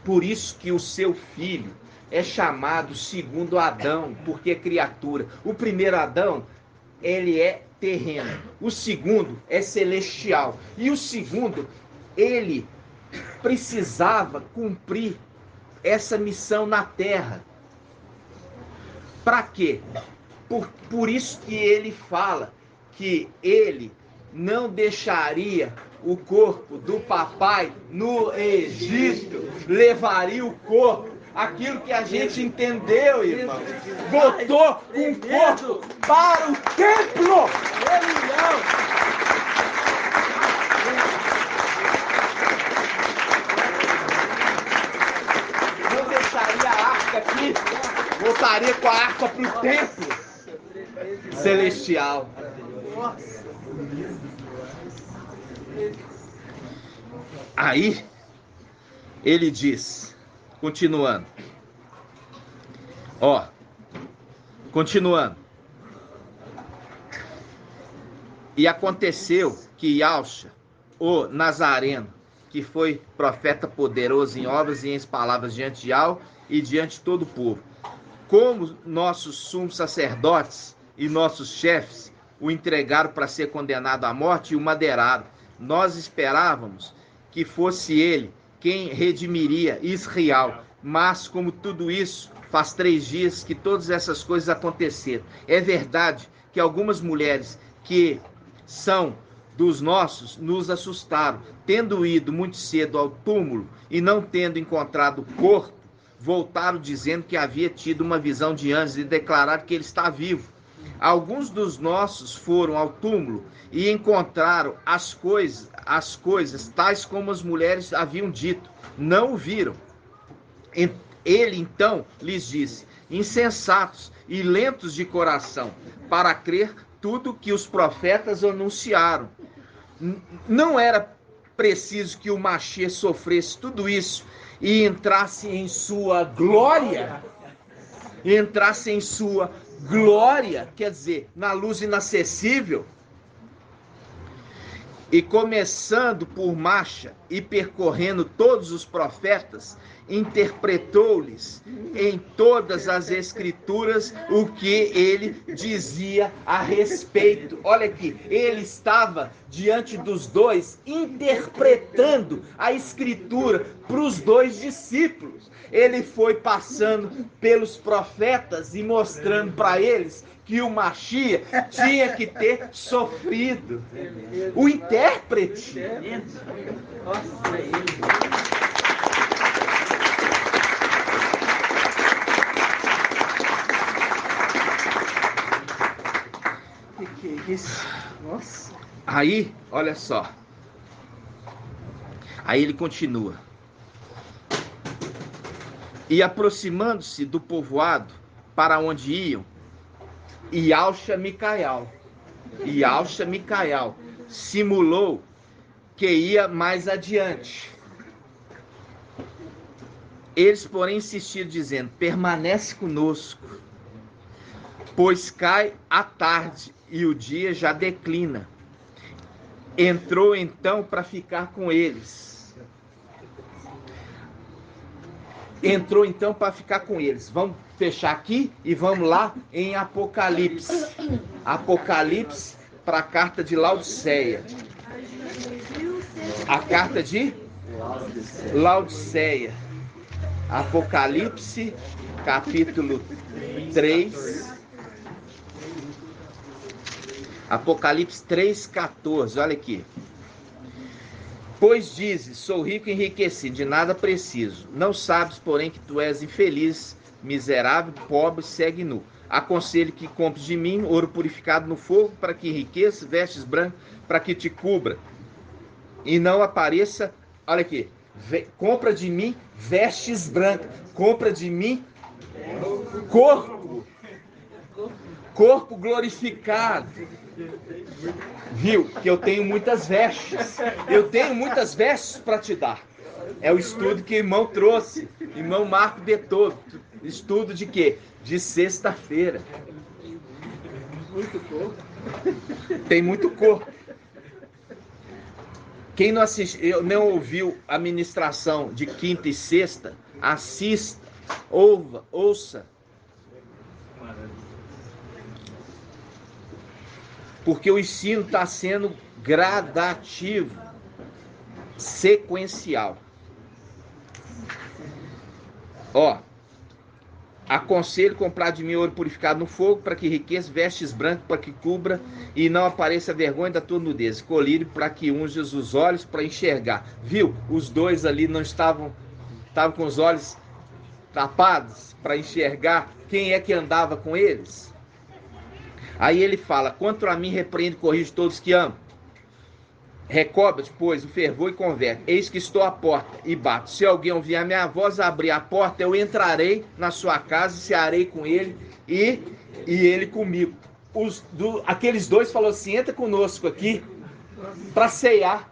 Por isso que o seu filho é chamado segundo Adão, porque é criatura. O primeiro Adão, ele é terreno. O segundo é celestial. E o segundo, ele precisava cumprir essa missão na terra. Para quê? Por isso que ele fala que ele não deixaria o corpo do papai no Egito, levaria o corpo, aquilo que a gente entendeu, irmão, botou um corpo para o templo. Não deixaria a arca aqui, voltaria com a arca para o templo celestial. Aí ele diz, continuando, e aconteceu que Yahshua, o Nazareno, que foi profeta poderoso em obras e em palavras diante de Al e diante de todo o povo, como nossos sumos sacerdotes e nossos chefes o entregaram para ser condenado à morte e o madeiraram. Nós esperávamos que fosse ele quem redimiria Israel, mas como tudo isso, faz 3 dias que todas essas coisas aconteceram. É verdade que algumas mulheres que são dos nossos, nos assustaram. Tendo ido muito cedo ao túmulo e não tendo encontrado o corpo, voltaram dizendo que havia tido uma visão de anjos e declararam que ele está vivo. Alguns dos nossos foram ao túmulo e encontraram as coisas tais como as mulheres haviam dito. Não o viram. Ele então lhes disse: insensatos e lentos de coração, para crer tudo que os profetas anunciaram. Não era preciso que o Machia sofresse tudo isso e entrasse em sua glória? Entrasse em sua glória, quer dizer, na luz inacessível? E começando por Macha e percorrendo todos os profetas, interpretou-lhes em todas as escrituras o que ele dizia a respeito. Olha aqui, ele estava diante dos dois, interpretando a escritura para os dois discípulos. Ele foi passando pelos profetas e mostrando para eles que o Machia tinha que ter sofrido. O intérprete. Nossa, ele. Que isso? Nossa. Aí, olha só. Aí ele continua. E aproximando-se do povoado para onde iam, Yalcha Micael simulou que ia mais adiante. Eles, porém, insistiram, dizendo: permanece conosco, pois cai a tarde e o dia já declina. Entrou então para ficar com eles. Vamos fechar aqui e vamos lá em Apocalipse. Apocalipse para a carta de Laodiceia. A carta de Laodiceia. Apocalipse, capítulo 3. Apocalipse 3,14. Olha aqui. Pois dizes: sou rico e enriquecido, de nada preciso. Não sabes, porém, que tu és infeliz, miserável, pobre, cego e nu. Aconselho que compres de mim ouro purificado no fogo, para que enriqueça, vestes brancas, para que te cubra e não apareça. Olha aqui, compra de mim vestes brancas, compra de mim corpo glorificado. Viu? Que eu tenho muitas vestes. Eu tenho muitas vestes para te dar. É o estudo que o irmão trouxe. Irmão Marco de Todo. Estudo de quê? De sexta-feira. Muito corpo. Tem muito corpo. Quem não assistiu, não ouviu a ministração de quinta e sexta, assista, ouça. Porque o ensino está sendo gradativo, sequencial. Aconselho comprar de mim ouro purificado no fogo, para que enriqueça, vestes brancas, para que cubra e não apareça a vergonha da tua nudez, colírio para que unjas os olhos para enxergar. Viu? Os dois ali não estavam com os olhos tapados para enxergar. Quem é que andava com eles? Aí ele fala: quanto a mim, repreendo e corrijo todos que amo. Recobre-te, pois, o fervor e converte. Eis que estou à porta e bato. Se alguém ouvir a minha voz, abrir a porta, eu entrarei na sua casa, cearei com ele e ele comigo. Aqueles dois falaram assim: entra conosco aqui para ceiar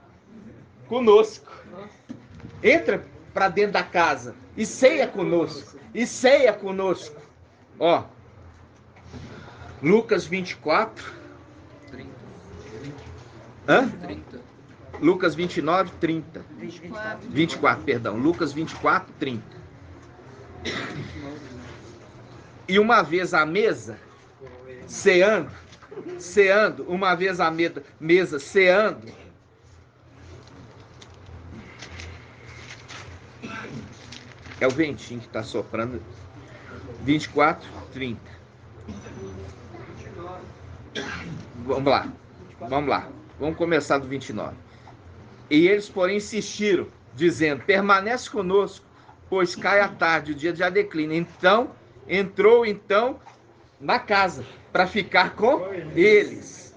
conosco. Entra para dentro da casa e ceia conosco. Lucas 24. 30. Lucas 29, 30. 24, perdão. Lucas 24, 30. E uma vez à mesa, ceando, uma vez à mesa, ceando, é o ventinho que está soprando. 24, 30. Vamos lá. Vamos lá, vamos começar do 29. E eles, porém, insistiram, dizendo: permanece conosco, pois cai a tarde, o dia já declina. Então, entrou na casa, para ficar com eles.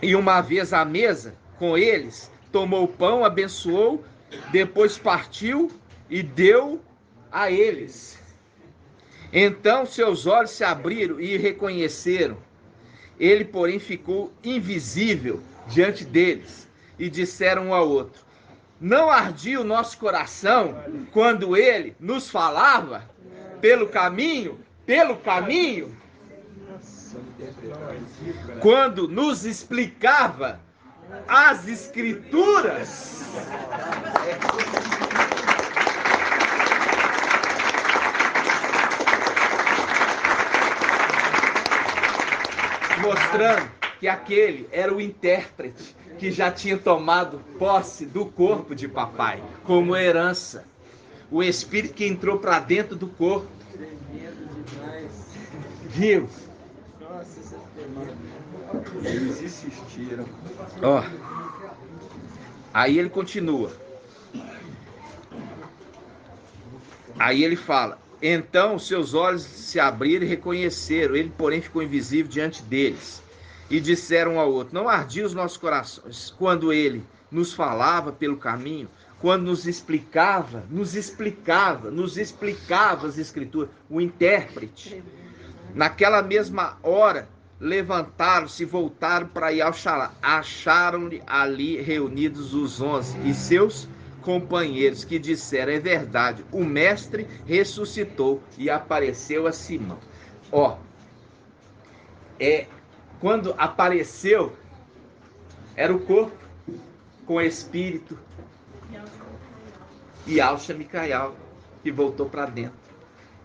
E uma vez à mesa, com eles, tomou o pão, abençoou, depois partiu e deu a eles. Então seus olhos se abriram e reconheceram. Ele, porém, ficou invisível diante deles. E disseram um ao outro: não ardia o nosso coração quando ele nos falava pelo caminho? Quando nos explicava as Escrituras? Mostrando que aquele era o intérprete que já tinha tomado posse do corpo de papai, como herança. O Espírito que entrou para dentro do corpo. Viu? Eles insistiram. Ó. Aí ele continua. Aí ele fala: então seus olhos se abriram e reconheceram. Ele, porém, ficou invisível diante deles. E disseram um ao outro: não ardia os nossos corações quando ele nos falava pelo caminho, quando nos explicava as Escrituras, o intérprete. Naquela mesma hora, levantaram-se e voltaram para Yal-Shalá. Acharam-lhe ali reunidos os 11 e seus companheiros, que disseram: é verdade, o mestre ressuscitou e apareceu a Simão. Ó, quando apareceu, era o corpo com o espírito e Alcha Micael, que voltou para dentro.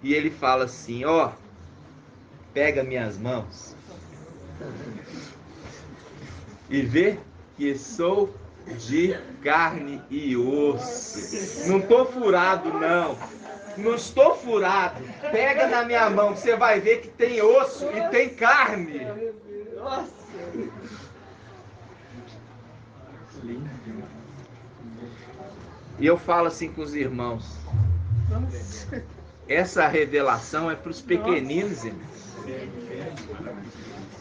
E ele fala assim: ó, pega minhas mãos e vê que sou de carne e osso. Não estou furado, não. Não estou furado. Pega na minha mão, você vai ver que tem osso e tem carne. Nossa. E eu falo assim com os irmãos: essa revelação é para os pequeninos, irmãos.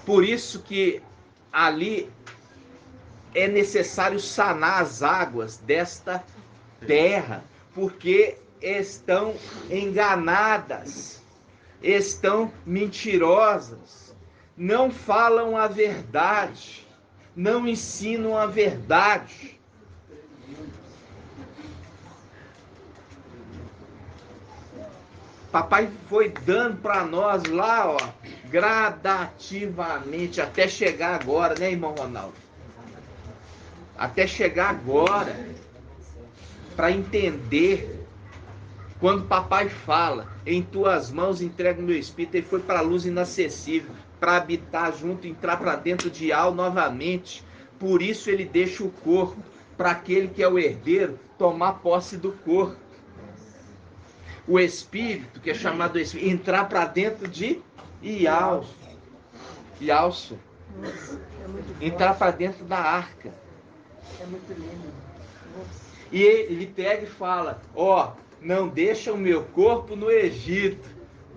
Por isso que ali é necessário sanar as águas desta terra, porque estão enganadas, estão mentirosas, não falam a verdade, não ensinam a verdade. Papai foi dando para nós lá, ó, gradativamente, até chegar agora, né, irmão Ronaldo? Até chegar agora, para entender. Quando papai fala: em tuas mãos entrego o meu espírito, ele foi para a luz inacessível, para habitar junto, entrar para dentro de Yal novamente. Por isso ele deixa o corpo, para aquele que é o herdeiro tomar posse do corpo. O espírito, que é chamado espírito, entrar para dentro de Yalso. Entrar para dentro da arca. É muito lindo. E ele pega e fala: ó, não deixa o meu corpo no Egito.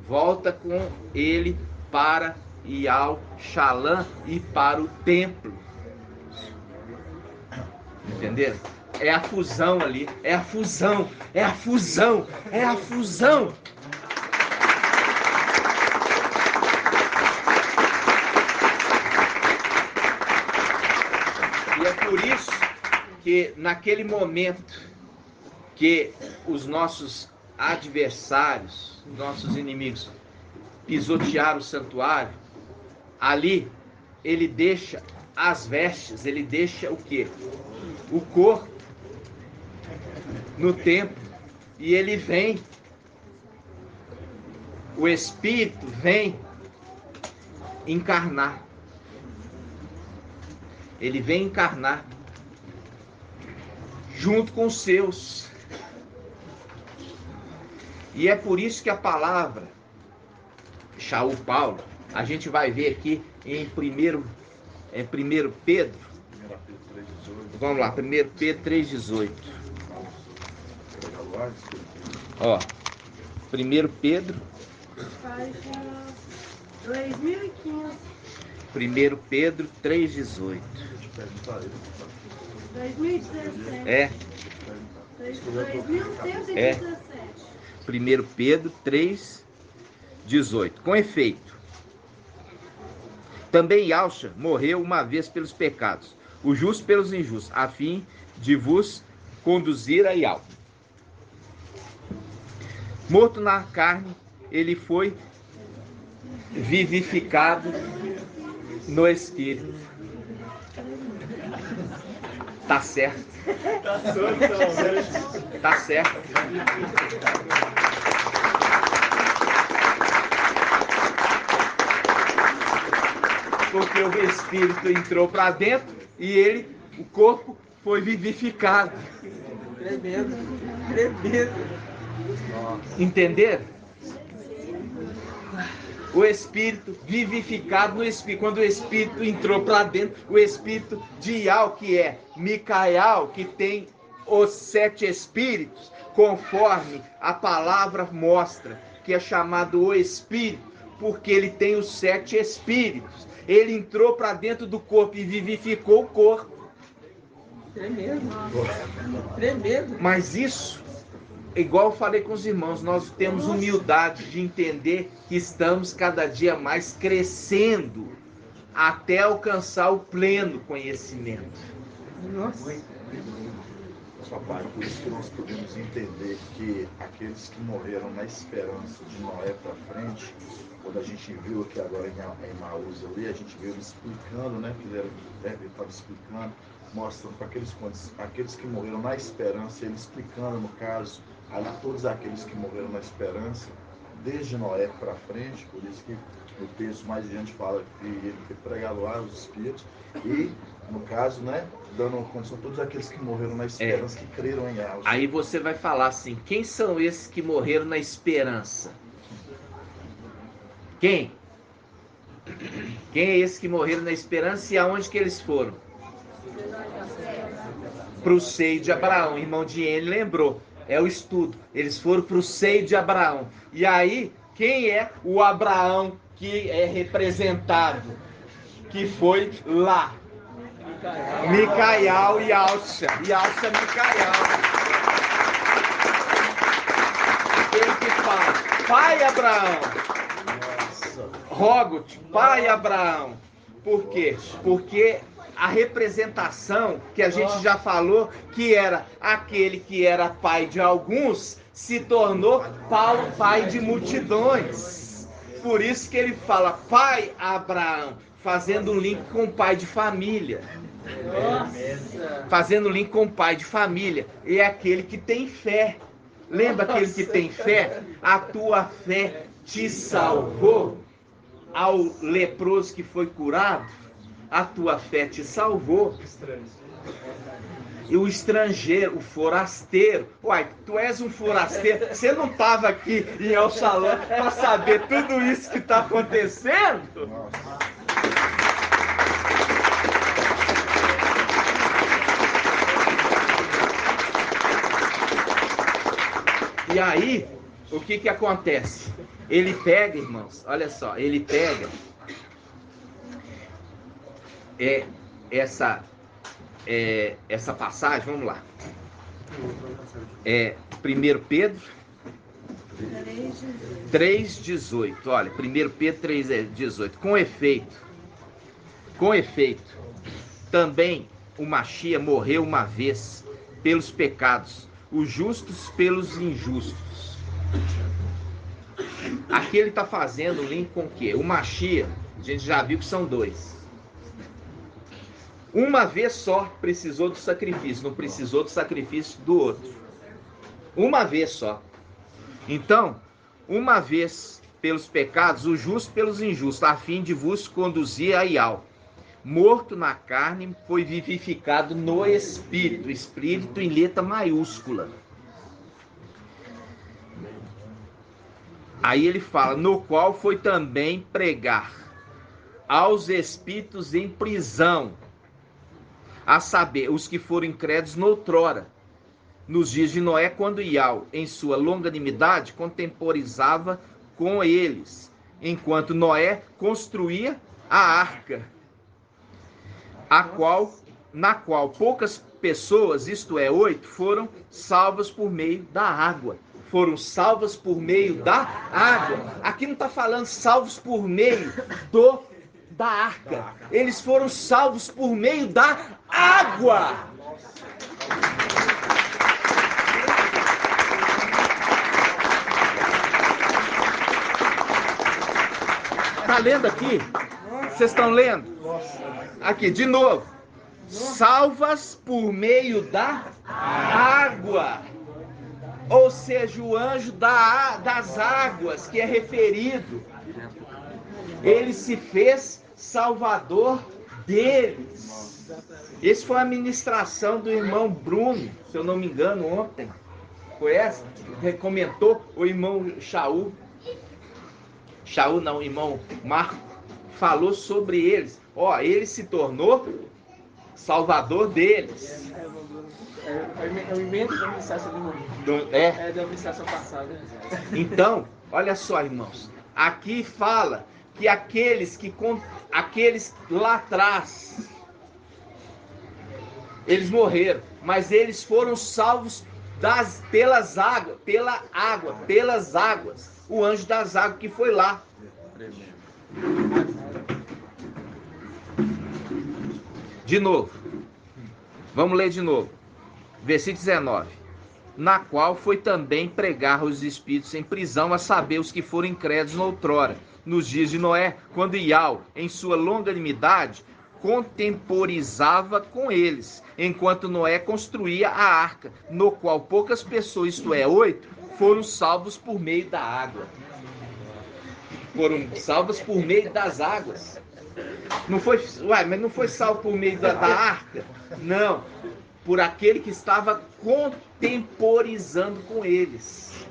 Volta com ele para Yal-Shalá e para o templo. Entenderam? É a fusão ali, é a fusão. E é por isso que naquele momento que os nossos adversários, nossos inimigos, pisotearam o santuário, ali ele deixa as vestes, ele deixa o quê? O corpo no templo, e ele vem, o Espírito vem encarnar. Ele vem encarnar junto com os seus. E é por isso que a palavra Shaul Paulo, a gente vai ver aqui em 1 É 1 Pedro. Vamos lá, 1 Pedro 3,18. Ó, 1 Pedro. Página 2015. 1 Pedro 3,18. 2017. É. 2117. 1 Pedro 3,18. Com efeito, também Yahshua morreu uma vez pelos pecados, o justo pelos injustos, a fim de vos conduzir a Yahweh. Morto na carne, ele foi vivificado no Espírito. Tá certo. Tá certo. Porque o Espírito entrou para dentro e o corpo foi vivificado. Tremendo. Tremendo. Entenderam? O Espírito vivificado no Espírito. Quando o Espírito entrou para dentro, o Espírito de Yahweh, que é Micael, que tem os 7 Espíritos, conforme a palavra mostra, que é chamado o Espírito, porque ele tem os 7 Espíritos. Ele entrou para dentro do corpo e vivificou o corpo. Tremendo. Tremendo. Mas isso, igual eu falei com os irmãos, nós temos humildade de entender que estamos cada dia mais crescendo até alcançar o pleno conhecimento. Nossa. Papai, por isso que nós podemos entender que aqueles que morreram na esperança de Noé para frente, quando a gente viu aqui agora em Maús ali, a gente viu ele explicando, né? Que ele estava explicando, mostrando para aqueles que morreram na esperança, ele explicando, no caso, ali todos aqueles que morreram na esperança, desde Noé para frente, por isso que no texto mais adiante fala que ele foi pregado lá os Espíritos, e, no caso, né, dando condição a todos aqueles que morreram na esperança, que creram em Yahweh. Aí você vai falar assim, quem são esses que morreram na esperança? Quem? Quem é esse que morreram na esperança e aonde que eles foram? Para o seio de Abraão. O irmão de N lembrou. É o estudo. Eles foram para o seio de Abraão. E aí, quem é o Abraão que é representado? Que foi lá. Micael e Yahshua. Yahshua Micael. Ele que fala, pai Abraão. Rogo-te, pai Abraão. Por quê? Porque a representação que a gente já falou, que era aquele que era pai de alguns, se tornou pai de multidões. Por isso que ele fala pai Abraão, fazendo um link com pai de família. Fazendo um link com pai de família. É aquele que tem fé. Lembra aquele que tem fé? A tua fé te salvou. Ao leproso que foi curado, a tua fé te salvou. E o estrangeiro, o forasteiro, uai, tu és um forasteiro, você não estava aqui em El Shalom para saber tudo isso que está acontecendo? E aí, o que acontece? Ele pega, irmãos, olha só, ele pega essa passagem, vamos lá. 1 Pedro 3,18. Olha, 1 Pedro 3,18. Com efeito, também o Machia morreu uma vez pelos pecados, os justos pelos injustos. Aqui ele está fazendo o link com o quê? O Machia, a gente já viu que são 2. Uma vez só precisou do sacrifício, não precisou do sacrifício do outro. Uma vez só. Então, uma vez pelos pecados, o justo pelos injustos, a fim de vos conduzir a Yahweh. Morto na carne, foi vivificado no Espírito. Espírito em letra maiúscula. Aí ele fala, no qual foi também pregar aos espíritos em prisão, a saber, os que foram incrédulos noutrora, nos dias de Noé, quando Iau, em sua longanimidade, contemporizava com eles, enquanto Noé construía a arca, na qual poucas pessoas, isto é, 8, foram salvas por meio da água. Foram salvas por meio da água. Aqui não está falando salvos por meio da arca. Eles foram salvos por meio da água. Está lendo aqui? Vocês estão lendo? Aqui, de novo. Salvas por meio da água. Ou seja, o anjo das águas, que é referido, ele se fez salvador deles. Essa foi a ministração do irmão Bruno, se eu não me engano, ontem. Foi essa? Comentou o irmão Shaul. Shaul não, o irmão Marco. Falou sobre eles. Ó, ele se tornou salvador deles. Eu emendo da ministração do irmão. É da ministração passada. Então, olha só, irmãos. Aqui fala que aqueles lá atrás, eles morreram, mas eles foram salvos pelas águas. O anjo das águas que foi lá. De novo. Vamos ler de novo. Versículo 19. Na qual foi também pregar os espíritos em prisão, a saber, os que foram incrédulos noutrora, nos dias de Noé, quando Iau, em sua longanimidade, contemporizava com eles, enquanto Noé construía a arca, no qual poucas pessoas, isto é, 8, foram salvos por meio da água. Foram salvos por meio das águas. Não foi, mas não foi salvo por meio da arca? Não. Por aquele que estava contemporizando com eles.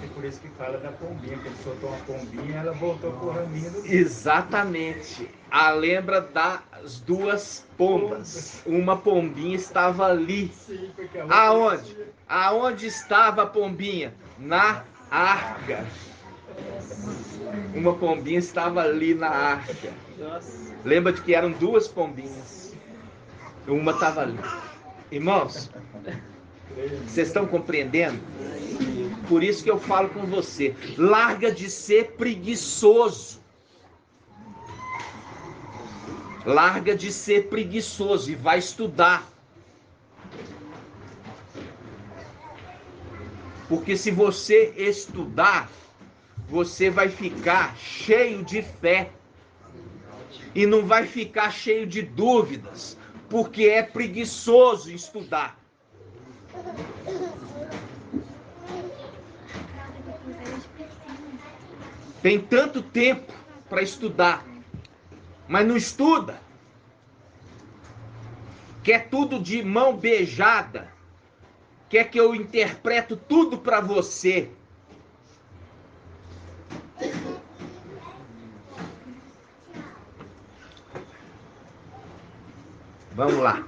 É por isso que fala da pombinha, que ele soltou uma pombinha e ela voltou com o raminho do... Exatamente. Lembra das duas pombas. Uma pombinha estava ali. Sim, porque a Aonde? Aonde estava a pombinha? Na arca. Uma pombinha estava ali na arca. Lembra de que eram duas pombinhas. Uma estava ali. Irmãos, vocês estão compreendendo? Por isso que eu falo com você. Larga de ser preguiçoso. Larga de ser preguiçoso e vai estudar. Porque se você estudar, você vai ficar cheio de fé. E não vai ficar cheio de dúvidas. Porque é preguiçoso estudar. Tem tanto tempo para estudar, mas não estuda. Quer tudo de mão beijada. Quer que eu interpreto tudo para você. Vamos lá.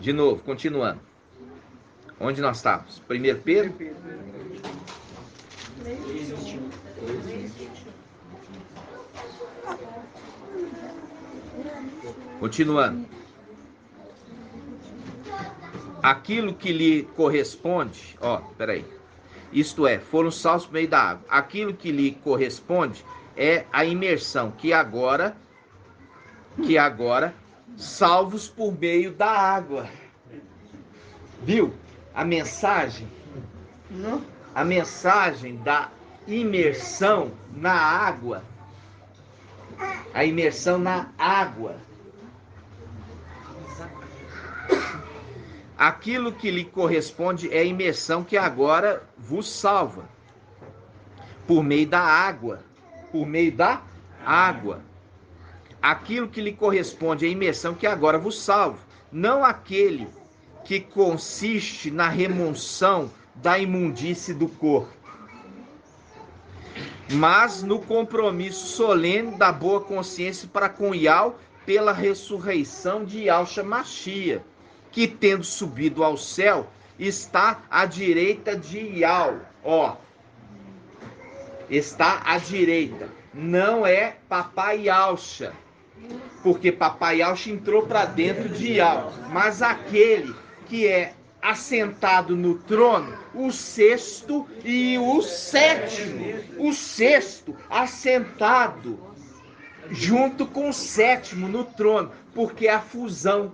De novo, continuando. Onde nós estávamos? 1 Pedro? Continuando. Aquilo que lhe corresponde, peraí. Isto é, foram salvos por meio da água. Aquilo que lhe corresponde é a imersão, que agora, salvos por meio da água. Viu? A mensagem? A mensagem da imersão na água. A imersão na água. Aquilo que lhe corresponde é a imersão que agora vos salva. Por meio da água. Por meio da água. Aquilo que lhe corresponde é a imersão que agora vos salva. Não aquele que consiste na remoção da imundície do corpo, mas no compromisso solene da boa consciência para com Yahweh pela ressurreição de Yahshua Mashiach, que tendo subido ao céu, está à direita de Yahweh. Ó, está à direita. Não é Papai Yahshua, porque Papai Yahshua entrou para dentro de Yahweh, mas aquele que é assentado no trono, o sexto e o sétimo. O sexto assentado junto com o sétimo no trono, porque é a fusão.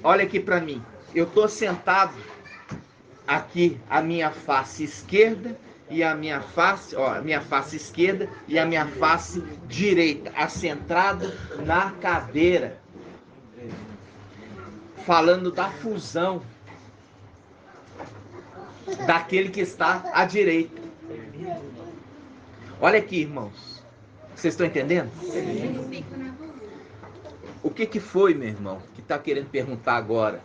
Olha aqui para mim. Eu estou sentado aqui, a minha face esquerda e a minha face, ó, a minha face esquerda e a minha face direita, assentado na cadeira, falando da fusão daquele que está à direita. Olha aqui, irmãos. Vocês estão entendendo? O que foi, meu irmão, que está querendo perguntar agora?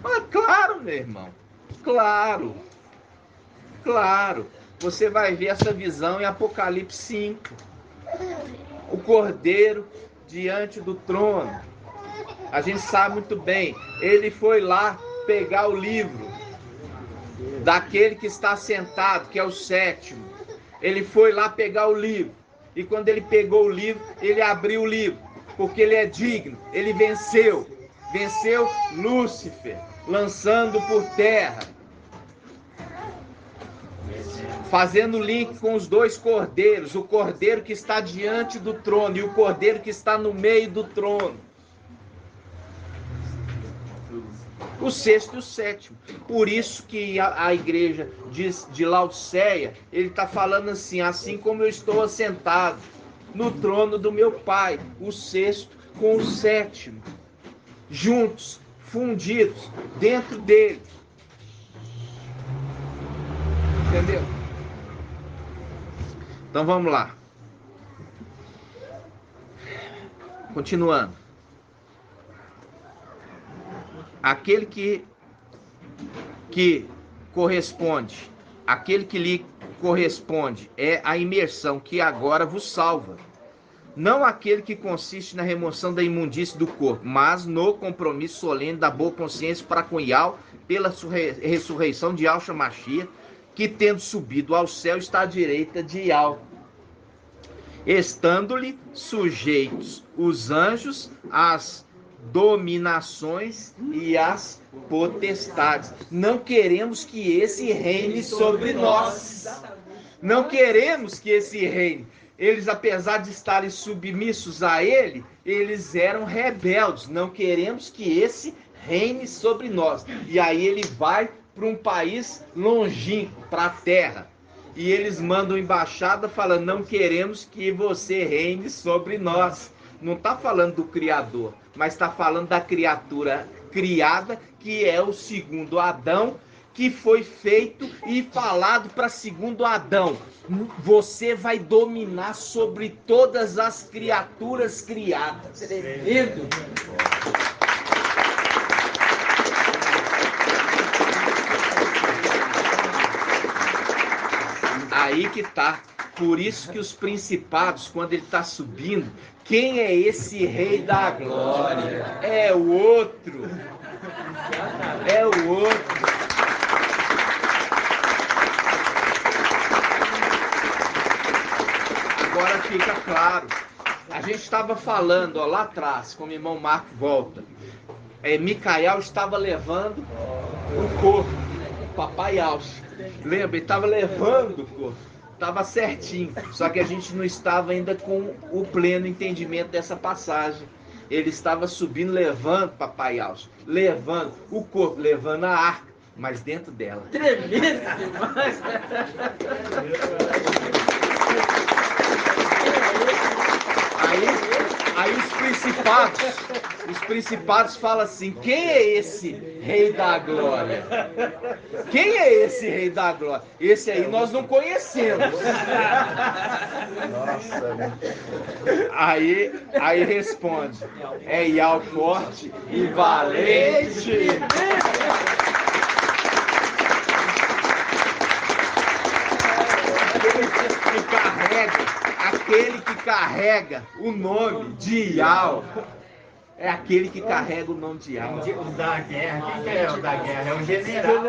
Ah, claro, meu irmão. Claro. Claro. Você vai ver essa visão em Apocalipse 5. O Cordeiro diante do trono. A gente sabe muito bem. Ele foi lá pegar o livro daquele que está sentado, que é o sétimo. Ele foi lá pegar o livro. E quando ele pegou o livro, ele abriu o livro. Porque ele é digno. Ele venceu. Venceu Lúcifer, lançando por terra. Fazendo link com os dois cordeiros. O cordeiro que está diante do trono e o cordeiro que está no meio do trono. O sexto e o sétimo. Por isso que a igreja de Laodiceia, ele está falando assim como eu estou assentado no trono do meu Pai, o sexto com o sétimo, juntos, fundidos, dentro dele. Entendeu? Então vamos lá. Continuando. Aquele que corresponde, aquele que lhe corresponde é a imersão que agora vos salva. Não aquele que consiste na remoção da imundície do corpo, mas no compromisso solene da boa consciência para com Yahweh pela ressurreição de Yahshua Mashiach, que tendo subido ao céu está à direita de Yahweh, estando-lhe sujeitos os anjos, as dominações e as potestades. Não queremos que esse reine sobre nós. Não queremos que esse reine. Eles, apesar de estarem submissos a ele, eles eram rebeldes. Não queremos que esse reine sobre nós. E aí ele vai para um país longínquo, para a terra. E eles mandam embaixada falando: não queremos que você reine sobre nós. Não está falando do Criador, mas está falando da criatura criada, que é o segundo Adão, que foi feito e falado para segundo Adão: você vai dominar sobre todas as criaturas criadas. Tremendo. Aí que tá. Por isso que os principados, quando ele está subindo, quem é esse rei da glória? É o outro. É o outro. Agora fica claro. A gente estava falando, ó, lá atrás, como o irmão Marco volta. Micael estava levando o corpo. Papai Yahshua. Lembra? Ele estava levando o corpo. Estava certinho, só que a gente não estava ainda com o pleno entendimento dessa passagem. Ele estava subindo, levando, Papai Yahshua, levando o corpo, levando a arca, mas dentro dela. Tremendo demais. Aí os principados os principados falam assim: quem é esse rei da glória? Quem é esse rei da glória? Esse aí nós não conhecemos. Aí responde: é Iau forte e valente. Aquele que carrega o nome de Iau. É aquele que carrega o nome de Iau. O da guerra, quem que é o da guerra? É o general.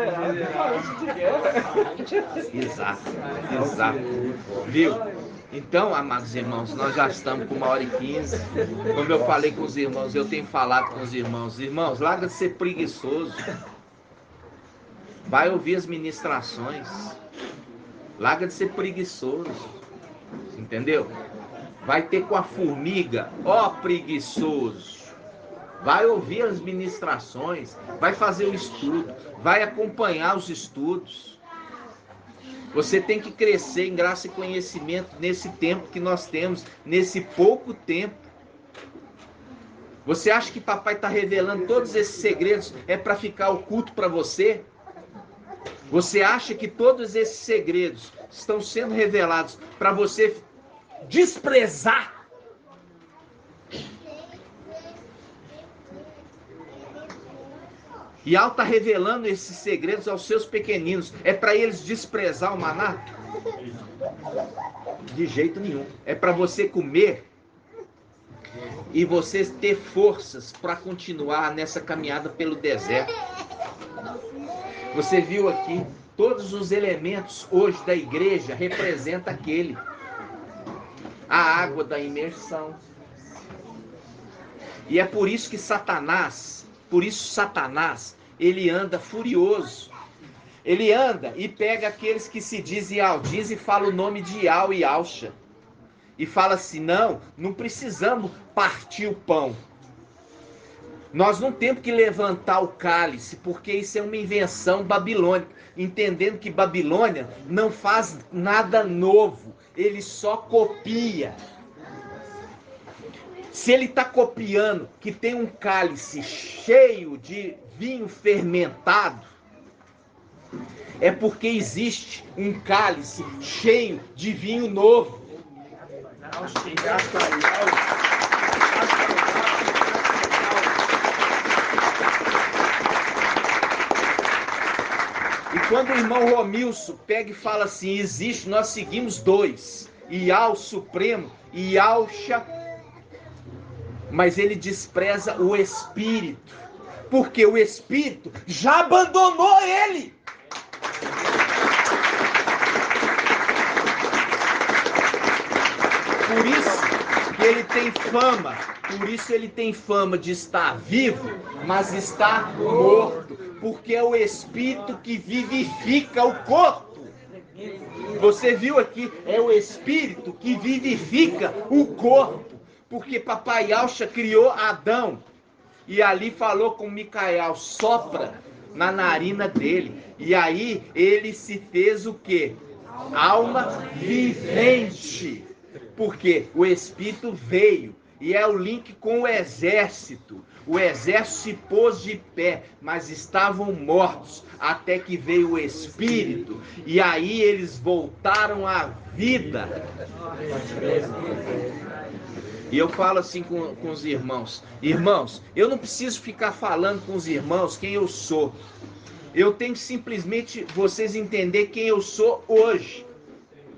Exato, exato. Viu? Então, amados irmãos, nós já estamos com 1h15. Como eu falei com os irmãos, eu tenho falado com os irmãos. Irmãos, larga de ser preguiçoso. Vai ouvir as ministrações. Larga de ser preguiçoso. Entendeu? Vai ter com a formiga, ó preguiçoso. Vai ouvir as ministrações, vai fazer o estudo, vai acompanhar os estudos. Você tem que crescer em graça e conhecimento nesse tempo que nós temos, nesse pouco tempo. Você acha que papai está revelando todos esses segredos é para ficar oculto para você? Você acha que todos esses segredos estão sendo revelados para você desprezar? E ao estar revelando esses segredos aos seus pequeninos, é para eles desprezar o maná? De jeito nenhum. É para você comer e você ter forças para continuar nessa caminhada pelo deserto. Você viu aqui, todos os elementos hoje da igreja representam aquele. A água da imersão. E é por isso que Satanás, ele anda furioso. Ele anda e pega aqueles que se dizem Aldiz e fala o nome de Iau e Alcha. E fala assim: não precisamos partir o pão. Nós não temos que levantar o cálice, porque isso é uma invenção babilônica. Entendendo que Babilônia não faz nada novo, ele só copia. Se ele está copiando que tem um cálice cheio de vinho fermentado, é porque existe um cálice cheio de vinho novo. E quando o irmão Romilson pega e fala assim: existe, nós seguimos dois, Iau Supremo e Alcha, mas ele despreza o Espírito, porque o Espírito já abandonou ele. Por isso que ele tem fama de estar vivo, mas está morto, porque é o Espírito que vivifica o corpo. Você viu aqui, é o Espírito que vivifica o corpo, porque papai Alcha criou Adão, e ali falou com Micael: sopra na narina dele, e aí ele se fez o quê? Alma vivente. Porque o Espírito veio, e é o link com o exército. O exército se pôs de pé, mas estavam mortos, até que veio o Espírito, e aí eles voltaram à vida. E eu falo assim com os irmãos: irmãos, eu não preciso ficar falando com os irmãos quem eu sou. Eu tenho que simplesmente vocês entender quem eu sou hoje.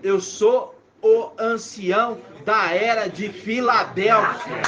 Eu sou o ancião da era de Filadélfia.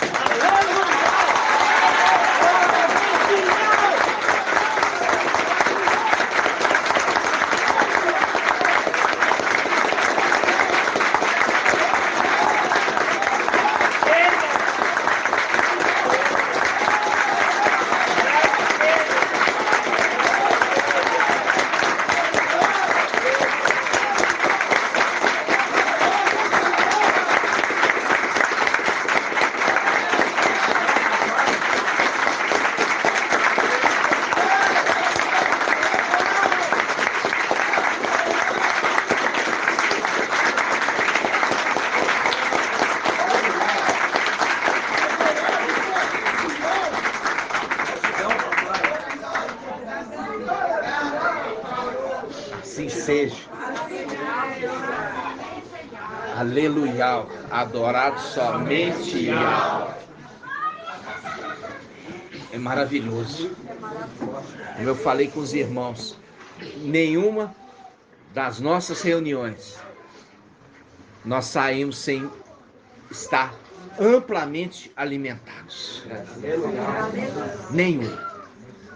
seja. Aleluia. Adorado somente Yahweh. É maravilhoso. Como eu falei com os irmãos, nenhuma das nossas reuniões nós saímos sem estar amplamente alimentados.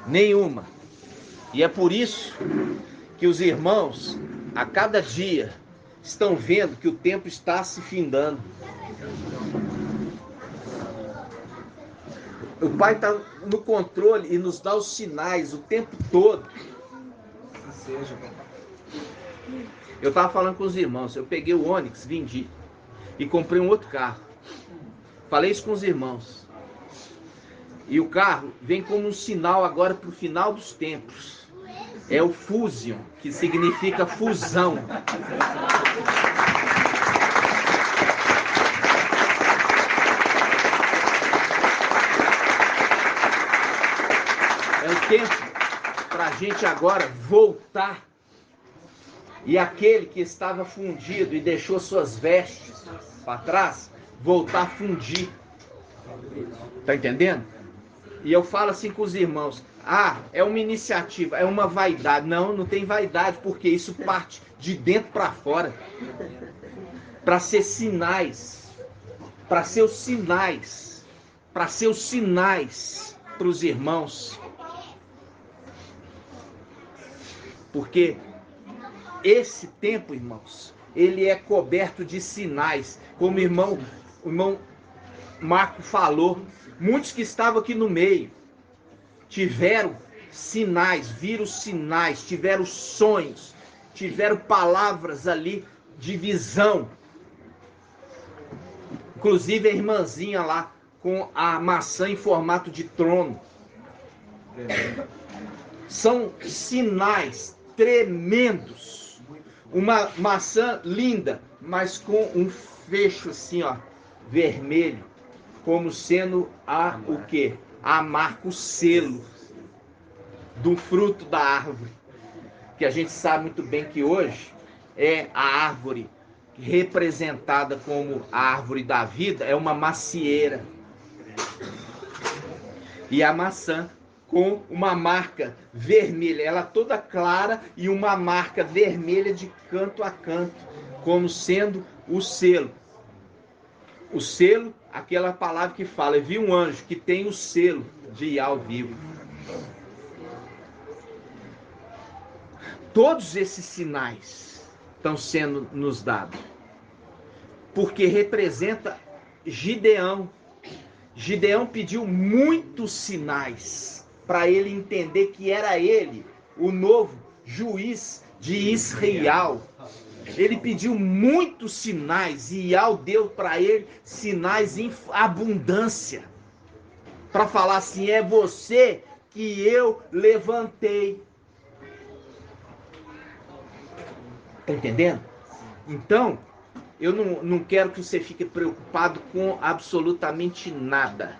Nenhuma. E é por isso que os irmãos, a cada dia, estão vendo que o tempo está se findando. O Pai está no controle e nos dá os sinais o tempo todo. Eu estava falando com os irmãos, eu peguei o Onix, vendi e comprei um outro carro. Falei isso com os irmãos. E o carro vem como um sinal agora para o final dos tempos. É o Fusion, que significa fusão. É o tempo para a gente agora voltar. E aquele que estava fundido e deixou suas vestes para trás, voltar a fundir. Tá entendendo? E eu falo assim com os irmãos, é uma iniciativa, é uma vaidade. Não, não tem vaidade, porque isso parte de dentro para fora. Para ser sinais, para ser os sinais, para ser os sinais para os irmãos. Porque esse tempo, irmãos, ele é coberto de sinais. Como o irmão Marco falou, muitos que estavam aqui no meio tiveram sinais, viram sinais, tiveram sonhos, tiveram palavras ali de visão. Inclusive a irmãzinha lá com a maçã em formato de trono. São sinais tremendos. Uma maçã linda, mas com um fecho assim, ó, vermelho, como sendo o quê? A marca, o selo do fruto da árvore. Que a gente sabe muito bem que hoje é a árvore representada como a árvore da vida, é uma macieira. E a maçã com uma marca vermelha, ela toda clara e uma marca vermelha de canto a canto, como sendo o selo. O selo, aquela palavra que fala, vi um anjo que tem o selo de Yahweh vivo. Todos esses sinais estão sendo nos dados, porque representa Gideão. Gideão pediu muitos sinais para ele entender que era ele o novo juiz de Israel. Ele pediu muitos sinais e Yahweh deu para ele sinais em abundância. Para falar assim, é você que eu levantei. Tá entendendo? Então, eu não quero que você fique preocupado com absolutamente nada.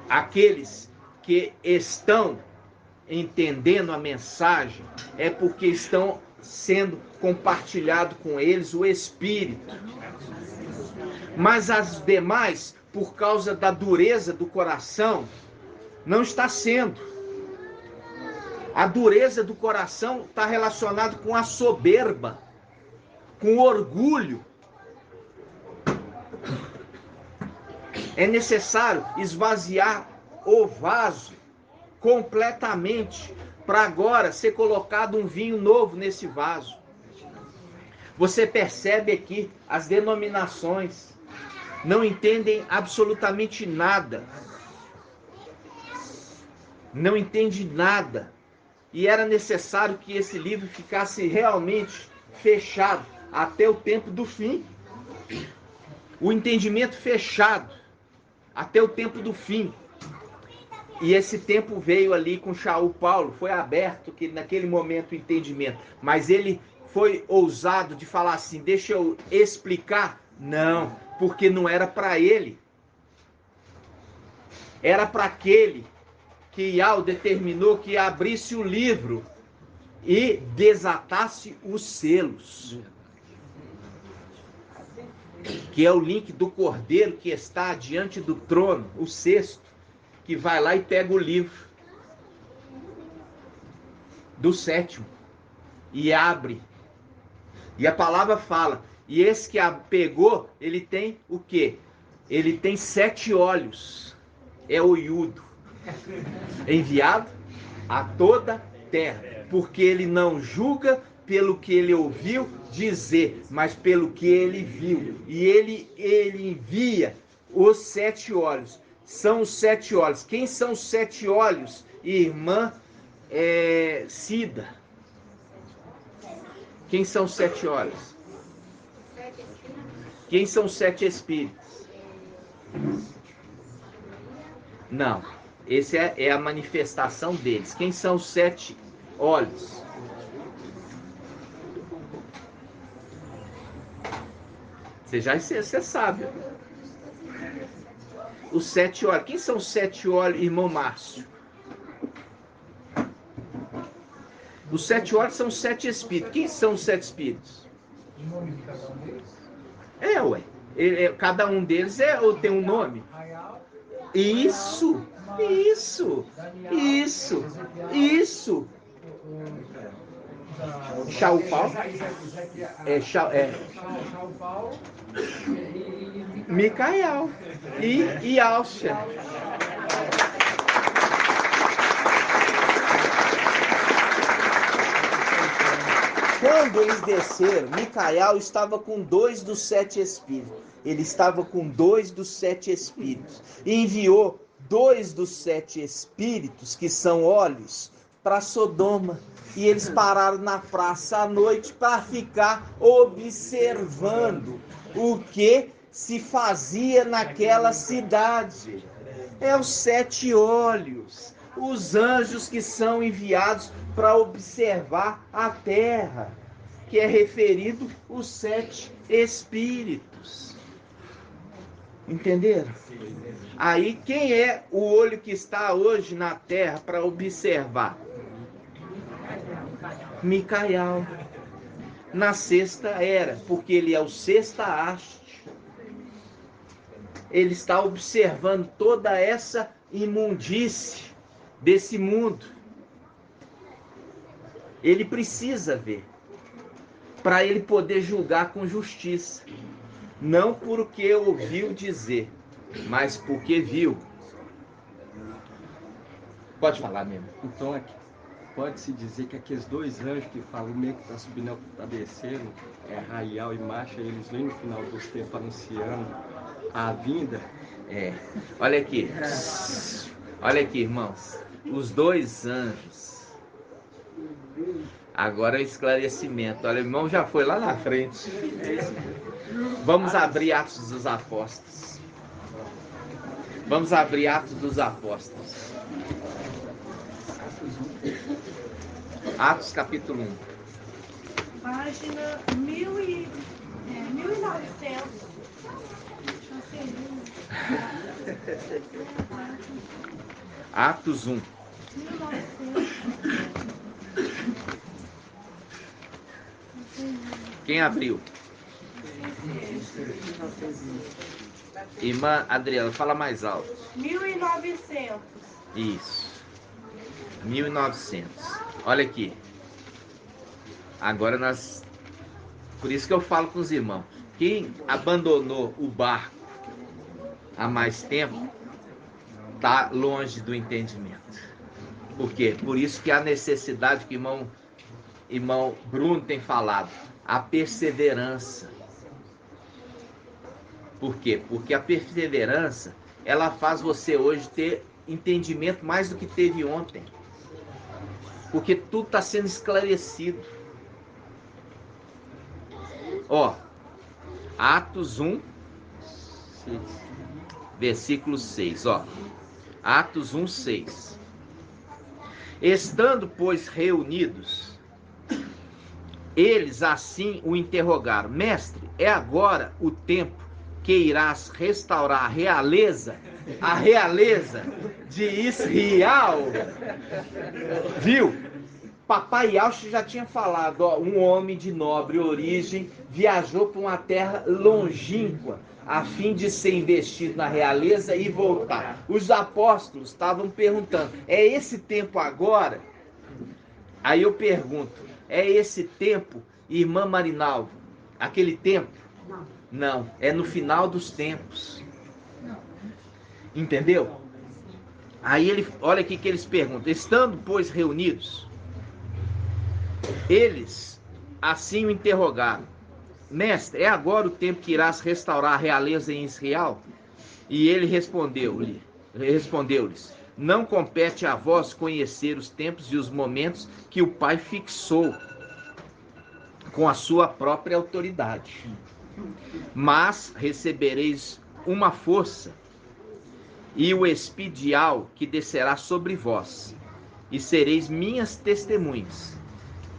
Aqueles que estão entendendo a mensagem é porque estão sendo compartilhado com eles o Espírito. Mas as demais, por causa da dureza do coração, não está sendo. A dureza do coração está relacionada com a soberba, com o orgulho. É necessário esvaziar o vaso completamente para agora ser colocado um vinho novo nesse vaso. Você percebe aqui as denominações não entendem absolutamente nada. Não entende nada. E era necessário que esse livro ficasse realmente fechado até o tempo do fim. O entendimento fechado até o tempo do fim. E esse tempo veio ali com Shaul Paulo, foi aberto que naquele momento o entendimento. Mas ele foi ousado de falar assim, deixa eu explicar. Não, porque não era para ele. Era para aquele que Yahweh determinou que abrisse o livro e desatasse os selos, que é o link do cordeiro que está diante do trono, o sexto, que vai lá e pega o livro do sétimo e abre. E a palavra fala, e esse que a pegou, ele tem o quê? Ele tem 7 olhos. É o Iudo, enviado a toda terra, porque ele não julga pelo que ele ouviu dizer, mas pelo que ele viu. E ele envia os 7 olhos. São os 7 olhos. Quem são os 7 olhos, irmã Cida? Quem são os 7 olhos? Quem são os 7 espíritos? Não, esse é a manifestação deles. Quem são os 7 olhos? Você sabe. Os 7 olhos. Quem são os 7 olhos, irmão Márcio? Os 7 olhos são os 7 espíritos. Quem são os 7 espíritos? Cada um deles tem um nome. Isso. Shaupal. Micael e Alcha. Quando eles desceram, Micael estava com 2 dos 7 espíritos. Ele estava com 2 dos 7 espíritos. E enviou 2 dos 7 espíritos, que são olhos, para Sodoma. E eles pararam na praça à noite para ficar observando o que se fazia naquela cidade. É os 7 olhos, os anjos que são enviados para observar a terra, que é referido os 7 espíritos. Entenderam? Aí quem é o olho que está hoje na terra para observar? Micael. Na sexta era, porque ele é o sexta haste. Ele está observando toda essa imundície desse mundo. Ele precisa ver, para ele poder julgar com justiça. Não porque ouviu dizer, mas porque viu. Pode falar mesmo. Então, pode-se dizer que aqueles 2 anjos que falam meio que está subindo, está descendo, Raial e Marcha, eles vêm no final dos tempos anunciando a vinda. Olha aqui, irmãos. Os 2 anjos. Agora é o esclarecimento. Olha, o irmão já foi lá na frente. Vamos abrir Atos dos Apóstolos. Vamos abrir Atos dos Apóstolos. Atos capítulo 1. Página 1900. Atos 1. 1900. Quem abriu? Irmã Adriana, fala mais alto. 1900. Isso. 1900. Olha aqui. Agora por isso que eu falo com os irmãos. Quem abandonou o barco há mais tempo está longe do entendimento. Por quê? Por isso que há necessidade que o irmão Bruno tem falado. A perseverança. Por quê? Porque a perseverança, ela faz você hoje ter entendimento mais do que teve ontem. Porque tudo está sendo esclarecido. Atos 1, versículo 6. Atos 1, 6. Estando, pois, reunidos, eles assim o interrogaram: Mestre, é agora o tempo que irás restaurar a realeza de Israel? Viu? Papai Yaucha já tinha falado, ó, um homem de nobre origem viajou para uma terra longínqua, a fim de ser investido na realeza e voltar. Os apóstolos estavam perguntando, é esse tempo agora? Aí eu pergunto, é esse tempo, irmã Marinalva? Aquele tempo? Não, é no final dos tempos. Entendeu? Aí ele, olha aqui que eles perguntam, estando, pois, reunidos, eles assim o interrogaram, mestre, é agora o tempo que irás restaurar a realeza em Israel? E ele respondeu-lhes, não compete a vós conhecer os tempos e os momentos que o Pai fixou com a sua própria autoridade, mas recebereis uma força e o espírito que descerá sobre vós, e sereis minhas testemunhas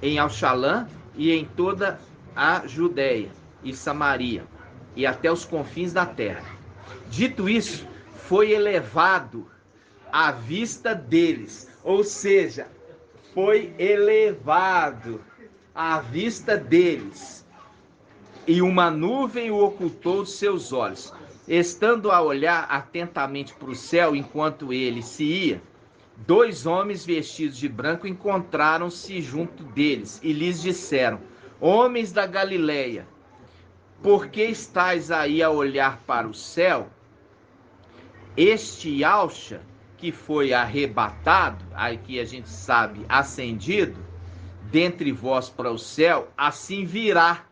em Alxalã e em toda a Judéia e Samaria, e até os confins da terra. Dito isso, foi elevado à vista deles, ou seja, foi elevado à vista deles, e uma nuvem o ocultou dos seus olhos. Estando a olhar atentamente para o céu enquanto ele se ia, 2 homens vestidos de branco encontraram-se junto deles e lhes disseram, homens da Galileia, por que estáis aí a olhar para o céu? Este Yaucha, que foi arrebatado, aqui a gente sabe, ascendido, dentre vós para o céu, assim virá,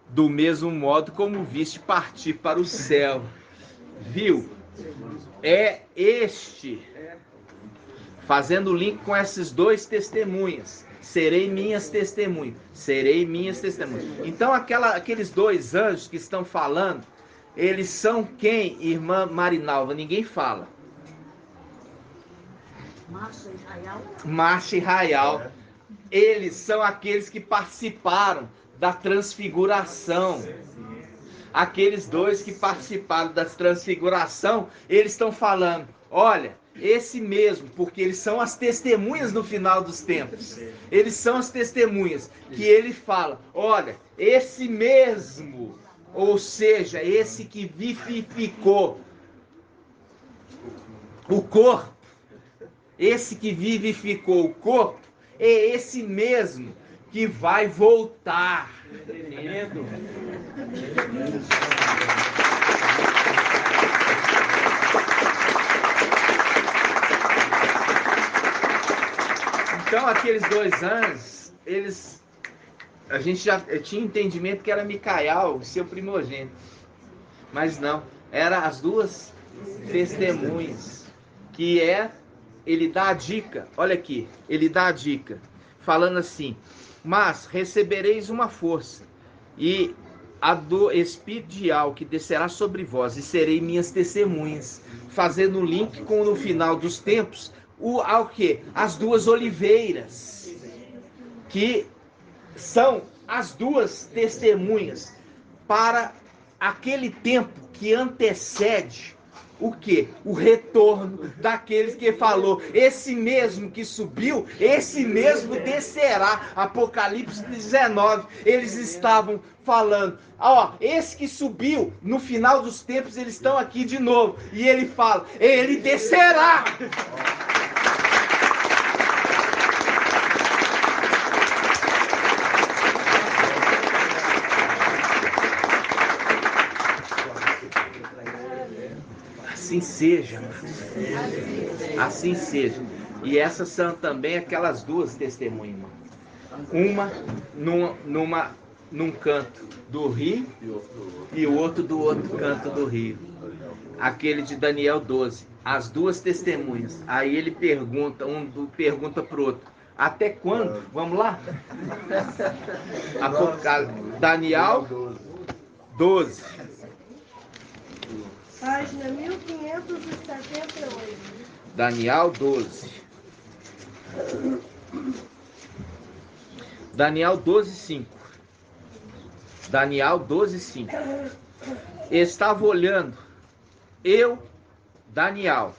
do mesmo modo como viste partir para o céu. Viu? É este, fazendo link com esses 2 testemunhas. Serei minhas testemunhas. Serei minhas testemunhas. Então aqueles 2 anjos que estão falando, eles são quem, irmã Marinalva? Ninguém fala. Marcha e Raial. Eles são aqueles que participaram da transfiguração. Aqueles 2 que participaram da transfiguração, eles estão falando, olha, esse mesmo, porque eles são as testemunhas no final dos tempos. Eles são as testemunhas que ele fala, olha, esse mesmo, ou seja, esse que vivificou o corpo, esse que vivificou o corpo, é esse mesmo que vai voltar. Então aqueles 2 anjos, a gente já tinha entendimento que era Micael, seu primogênito, mas não, era as 2 testemunhas, que ele dá a dica, olha aqui, ele dá a dica, falando assim, mas recebereis uma força, e a do Espírito que descerá sobre vós, e serei minhas testemunhas, fazendo link com no final dos tempos, ao que? As 2 oliveiras, que são as 2 testemunhas, para aquele tempo que antecede o quê? O retorno daqueles que falou, esse mesmo que subiu, esse mesmo descerá. Apocalipse 19, eles estavam falando, ó, esse que subiu, no final dos tempos eles estão aqui de novo, e ele fala, ele descerá. Assim seja, assim seja. E essas são também aquelas 2 testemunhas, uma num canto do rio e o outro do outro canto do rio. Aquele de Daniel 12, as 2 testemunhas. Aí ele pergunta, pergunta para o outro, até quando? Vamos lá? Daniel 12. Página 1578. Daniel 12. Daniel 12, 5. Daniel 12, 5. Estava olhando, eu, Daniel,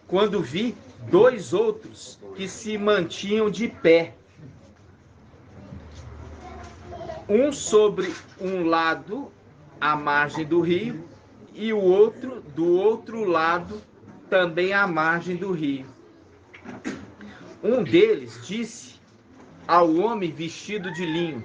quando vi 2 outros que se mantinham de pé, um sobre um lado, à margem do rio, e o outro do outro lado, também à margem do rio. Um deles disse ao homem vestido de linho,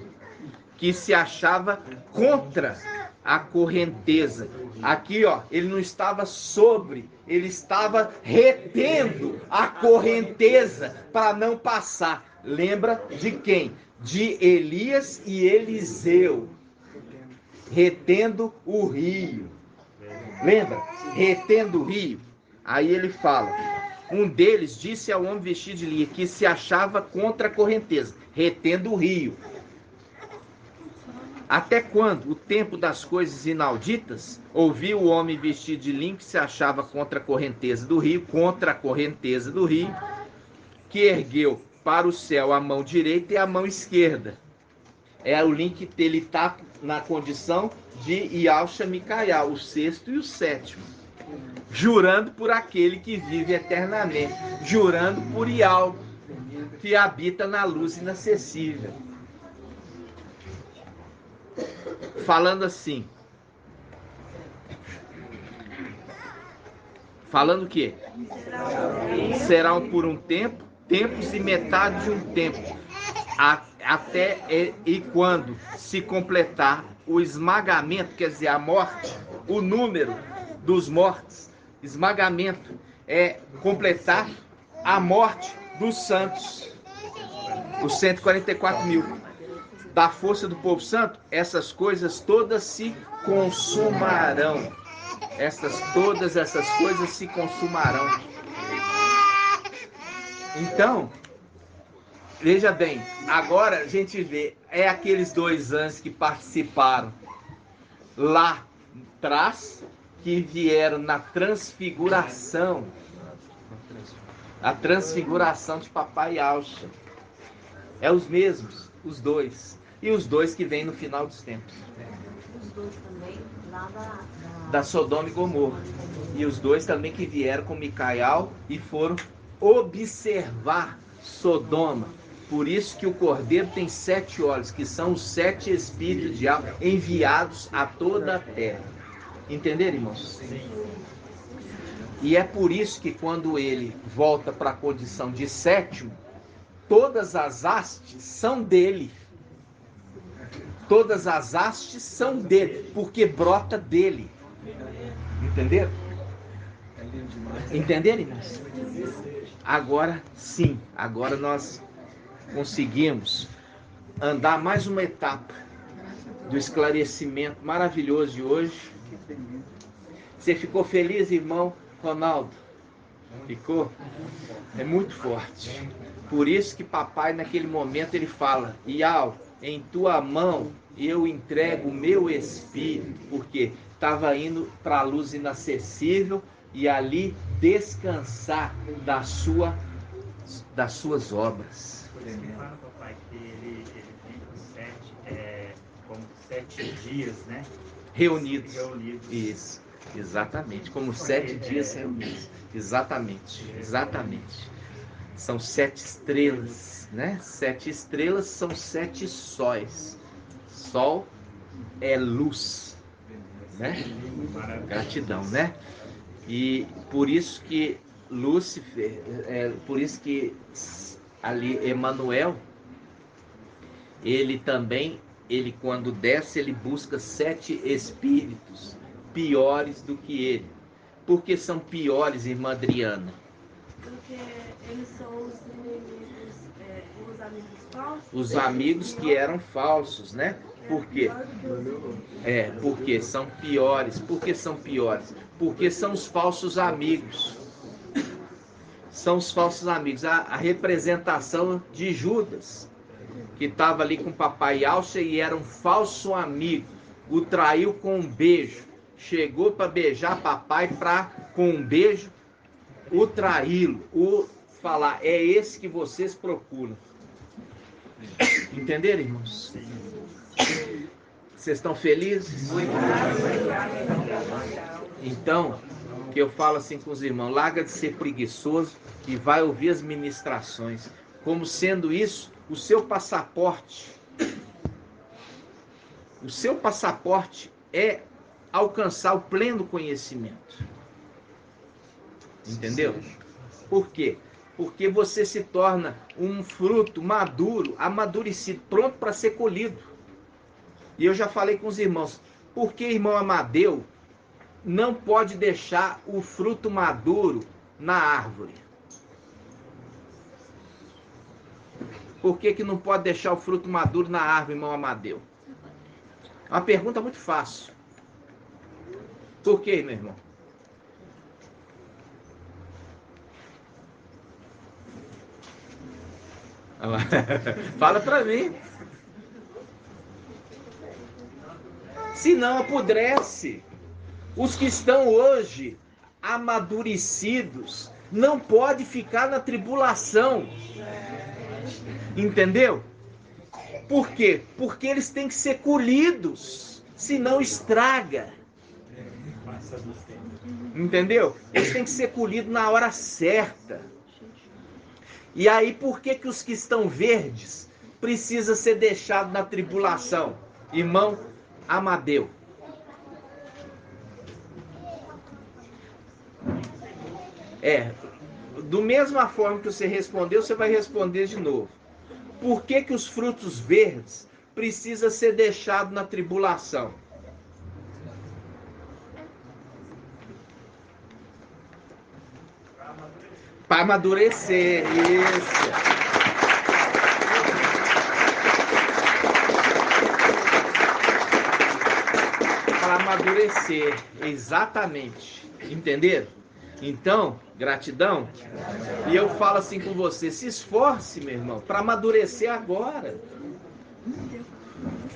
que se achava contra a correnteza. Aqui, ó, ele não estava sobre, ele estava retendo a correnteza para não passar. Lembra de quem? De Elias e Eliseu, retendo o rio. Lembra? Retendo o rio. Aí ele fala, um deles disse ao homem vestido de linho, que se achava contra a correnteza, retendo o rio. Até quando? O tempo das coisas inauditas? Ouviu o homem vestido de linho que se achava contra a correnteza do rio, que ergueu para o céu a mão direita e a mão esquerda. É o link que ele está na condição de Yalcha Micaial, o sexto e o sétimo. Jurando por aquele que vive eternamente, jurando por Yal, que habita na luz inacessível. Falando assim. Falando o quê? Serão por um tempo, tempos e metade de um tempo. Até e quando se completar o esmagamento, quer dizer, a morte, o número dos mortos. Esmagamento é completar a morte dos santos. Os 144 mil. Da força do povo santo, essas coisas todas se consumarão. Todas essas coisas se consumarão. Então, veja bem, agora a gente vê, é aqueles 2 anjos que participaram lá atrás, que vieram na transfiguração. A transfiguração de Papai Yalcha. É os mesmos, os 2. E os 2 que vêm no final dos tempos. Os 2 também lá da Sodoma e Gomorra. E os 2 também que vieram com Micael e foram observar Sodoma. Por isso que o Cordeiro tem 7 olhos, que são os 7 espíritos de alma enviados a toda a terra. Entenderam, irmãos? Sim. E é por isso que quando ele volta para a condição de sétimo, todas as hastes são dele. Todas as hastes são dele, porque brota dele. Entenderam? Entenderam, irmãos? Agora sim, agora nós conseguimos andar mais uma etapa do esclarecimento maravilhoso de hoje. Você ficou feliz, irmão Ronaldo? Ficou? É muito forte. Por isso que papai naquele momento ele fala, Ial, em tua mão eu entrego o meu espírito, porque estava indo para a luz inacessível e ali descansar das suas obras. Por isso que fala, papai, que ele tem como 7 dias, né? Reunidos. Reunidos. Isso, exatamente. Como 7 dias reunidos. Exatamente. São 7 estrelas, né? 7 estrelas são 7 sóis. Sol é luz, né? Gratidão, né? E por isso que Lúcifer, por isso que ali Emanuel, ele quando desce, ele busca 7 espíritos piores do que ele. Por que são piores, irmã Adriana? Porque eles são os inimigos, os amigos falsos. Os amigos que eram falsos, né? Por quê? Porque são piores. Por que são piores? Porque são os falsos amigos. São os falsos amigos. A representação de Judas, que estava ali com o papai Yalcha e era um falso amigo. O traiu com um beijo. Chegou para beijar papai para, com um beijo, o traí-lo. O falar, é esse que vocês procuram. Entenderam, irmãos? Vocês estão felizes? Então, que eu falo assim com os irmãos, larga de ser preguiçoso e vai ouvir as ministrações. Como sendo isso o seu passaporte O seu passaporte é alcançar o pleno conhecimento. Entendeu? Por quê? Porque você se torna um fruto maduro, amadurecido, pronto para ser colhido. E eu já falei com os irmãos, por que irmão Amadeu não pode deixar o fruto maduro na árvore? Por que não pode deixar o fruto maduro na árvore, irmão Amadeu? É uma pergunta muito fácil. Por quê, meu irmão? Fala para mim. Se não apodrece. Os que estão hoje amadurecidos não pode ficar na tribulação. Entendeu? Por quê? Porque eles têm que ser colhidos, senão estraga. Entendeu? Eles têm que ser colhidos na hora certa. E aí, por que os que estão verdes precisam ser deixados na tribulação? Irmão Amadeu. Do mesma forma que você respondeu, você vai responder de novo. Por que os frutos verdes precisam ser deixados na tribulação? Para amadurecer, isso. Para amadurecer, exatamente. Entenderam? Então, gratidão. E eu falo assim com você, se esforce, meu irmão, para amadurecer agora.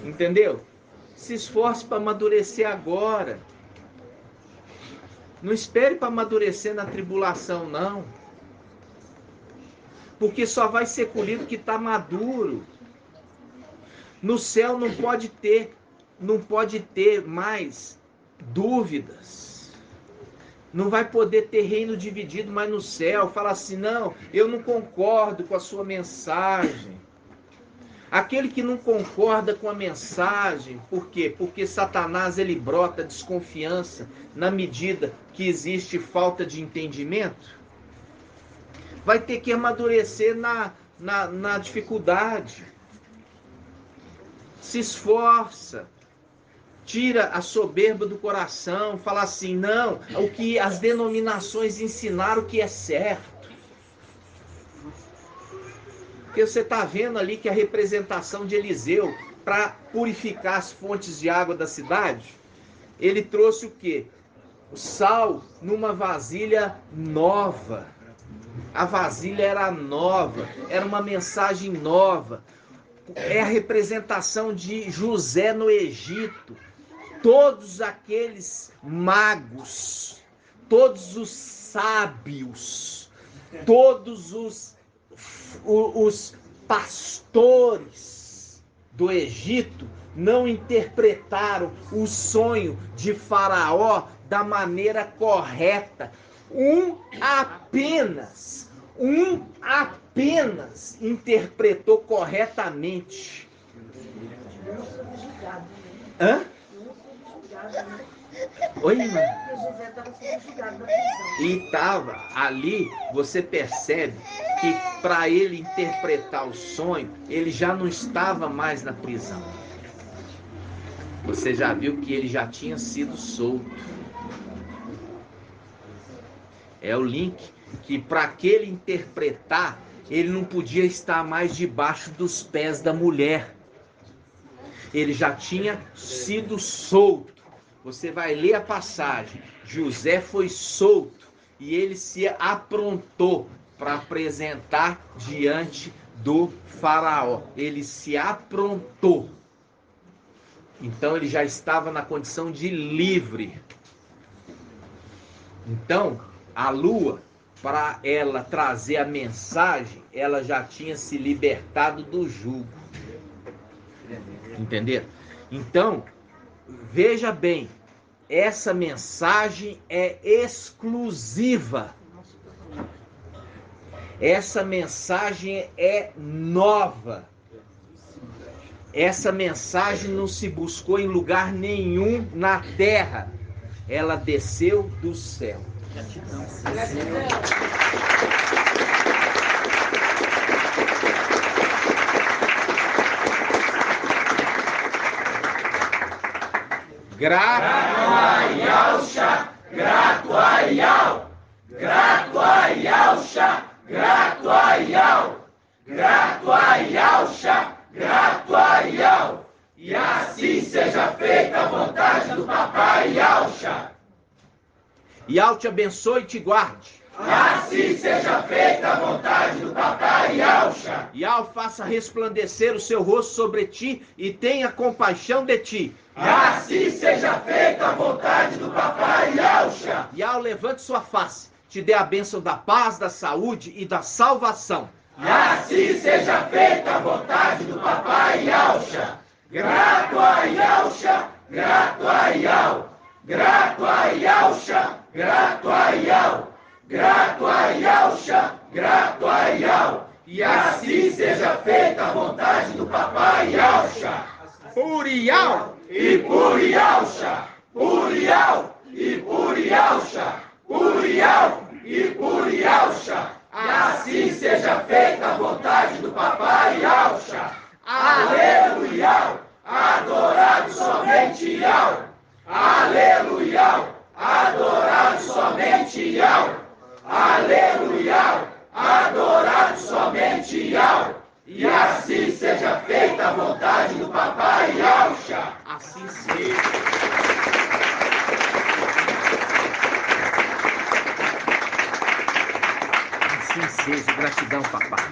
Entendeu? Se esforce para amadurecer agora. Não espere para amadurecer na tribulação, não. Porque só vai ser colhido que está maduro. No céu não pode ter mais dúvidas. Não vai poder ter reino dividido mais no céu. Fala assim, não, eu não concordo com a sua mensagem. Aquele que não concorda com a mensagem, por quê? Porque Satanás ele brota desconfiança na medida que existe falta de entendimento. Vai ter que amadurecer na dificuldade. Se esforça. Tira a soberba do coração, fala assim, não, o que as denominações ensinaram que é certo. Porque você está vendo ali que a representação de Eliseu, para purificar as fontes de água da cidade, ele trouxe o quê? O sal numa vasilha nova. A vasilha era nova, era uma mensagem nova. É a representação de José no Egito. Todos aqueles magos, todos os sábios, todos os pastores do Egito não interpretaram o sonho de Faraó da maneira correta. Um apenas interpretou corretamente. Hã? Oi, irmã? E estava ali, você percebe que para ele interpretar o sonho, ele já não estava mais na prisão. Você já viu que ele já tinha sido solto. É o link que para aquele interpretar, ele não podia estar mais debaixo dos pés da mulher. Ele já tinha sido solto. Você vai ler a passagem. José foi solto e ele se aprontou para apresentar diante do faraó. Ele se aprontou. Então ele já estava na condição de livre. Então, a lua, para ela trazer a mensagem, ela já tinha se libertado do jugo. Entenderam? Então, veja bem, essa mensagem é exclusiva. Essa mensagem é nova. essa mensagem não se buscou em lugar nenhum na terra. Ela desceu do céu. Grato a Yahusha, grato a Yah, grato a Yahusha, grato a Yah, grato a Yahusha, grato a Yah. E assim seja feita a vontade do Papai Yahusha. Yah te abençoe e te guarde. Assim seja feita a vontade do Papai Yahusha. Yah faça resplandecer o seu rosto sobre ti e tenha compaixão de ti. Assim seja feita a vontade do Papai Yahusha. Yah levante sua face, te dê a bênção da paz, da saúde e da salvação. Assim seja feita a vontade do Papai Yahusha. Grato a Yahusha, grato a Yah, grato a Yahusha, grato a Yah, grato a Yahusha, grato a Yah. E assim seja feita a vontade do Papai Yahusha. Por Yah! E por Yahusha, por Yah, e por Yahusha, por Yah, e por Yahusha. E assim seja feita a vontade do Papai Yahusha. Aleluia! Adorado somente Yah! Aleluia! Adorado somente Yah! Aleluia! Adorado somente Yah! E assim seja feita a vontade do Papai Yahusha. Assim seja. Assim seja. Gratidão, papai.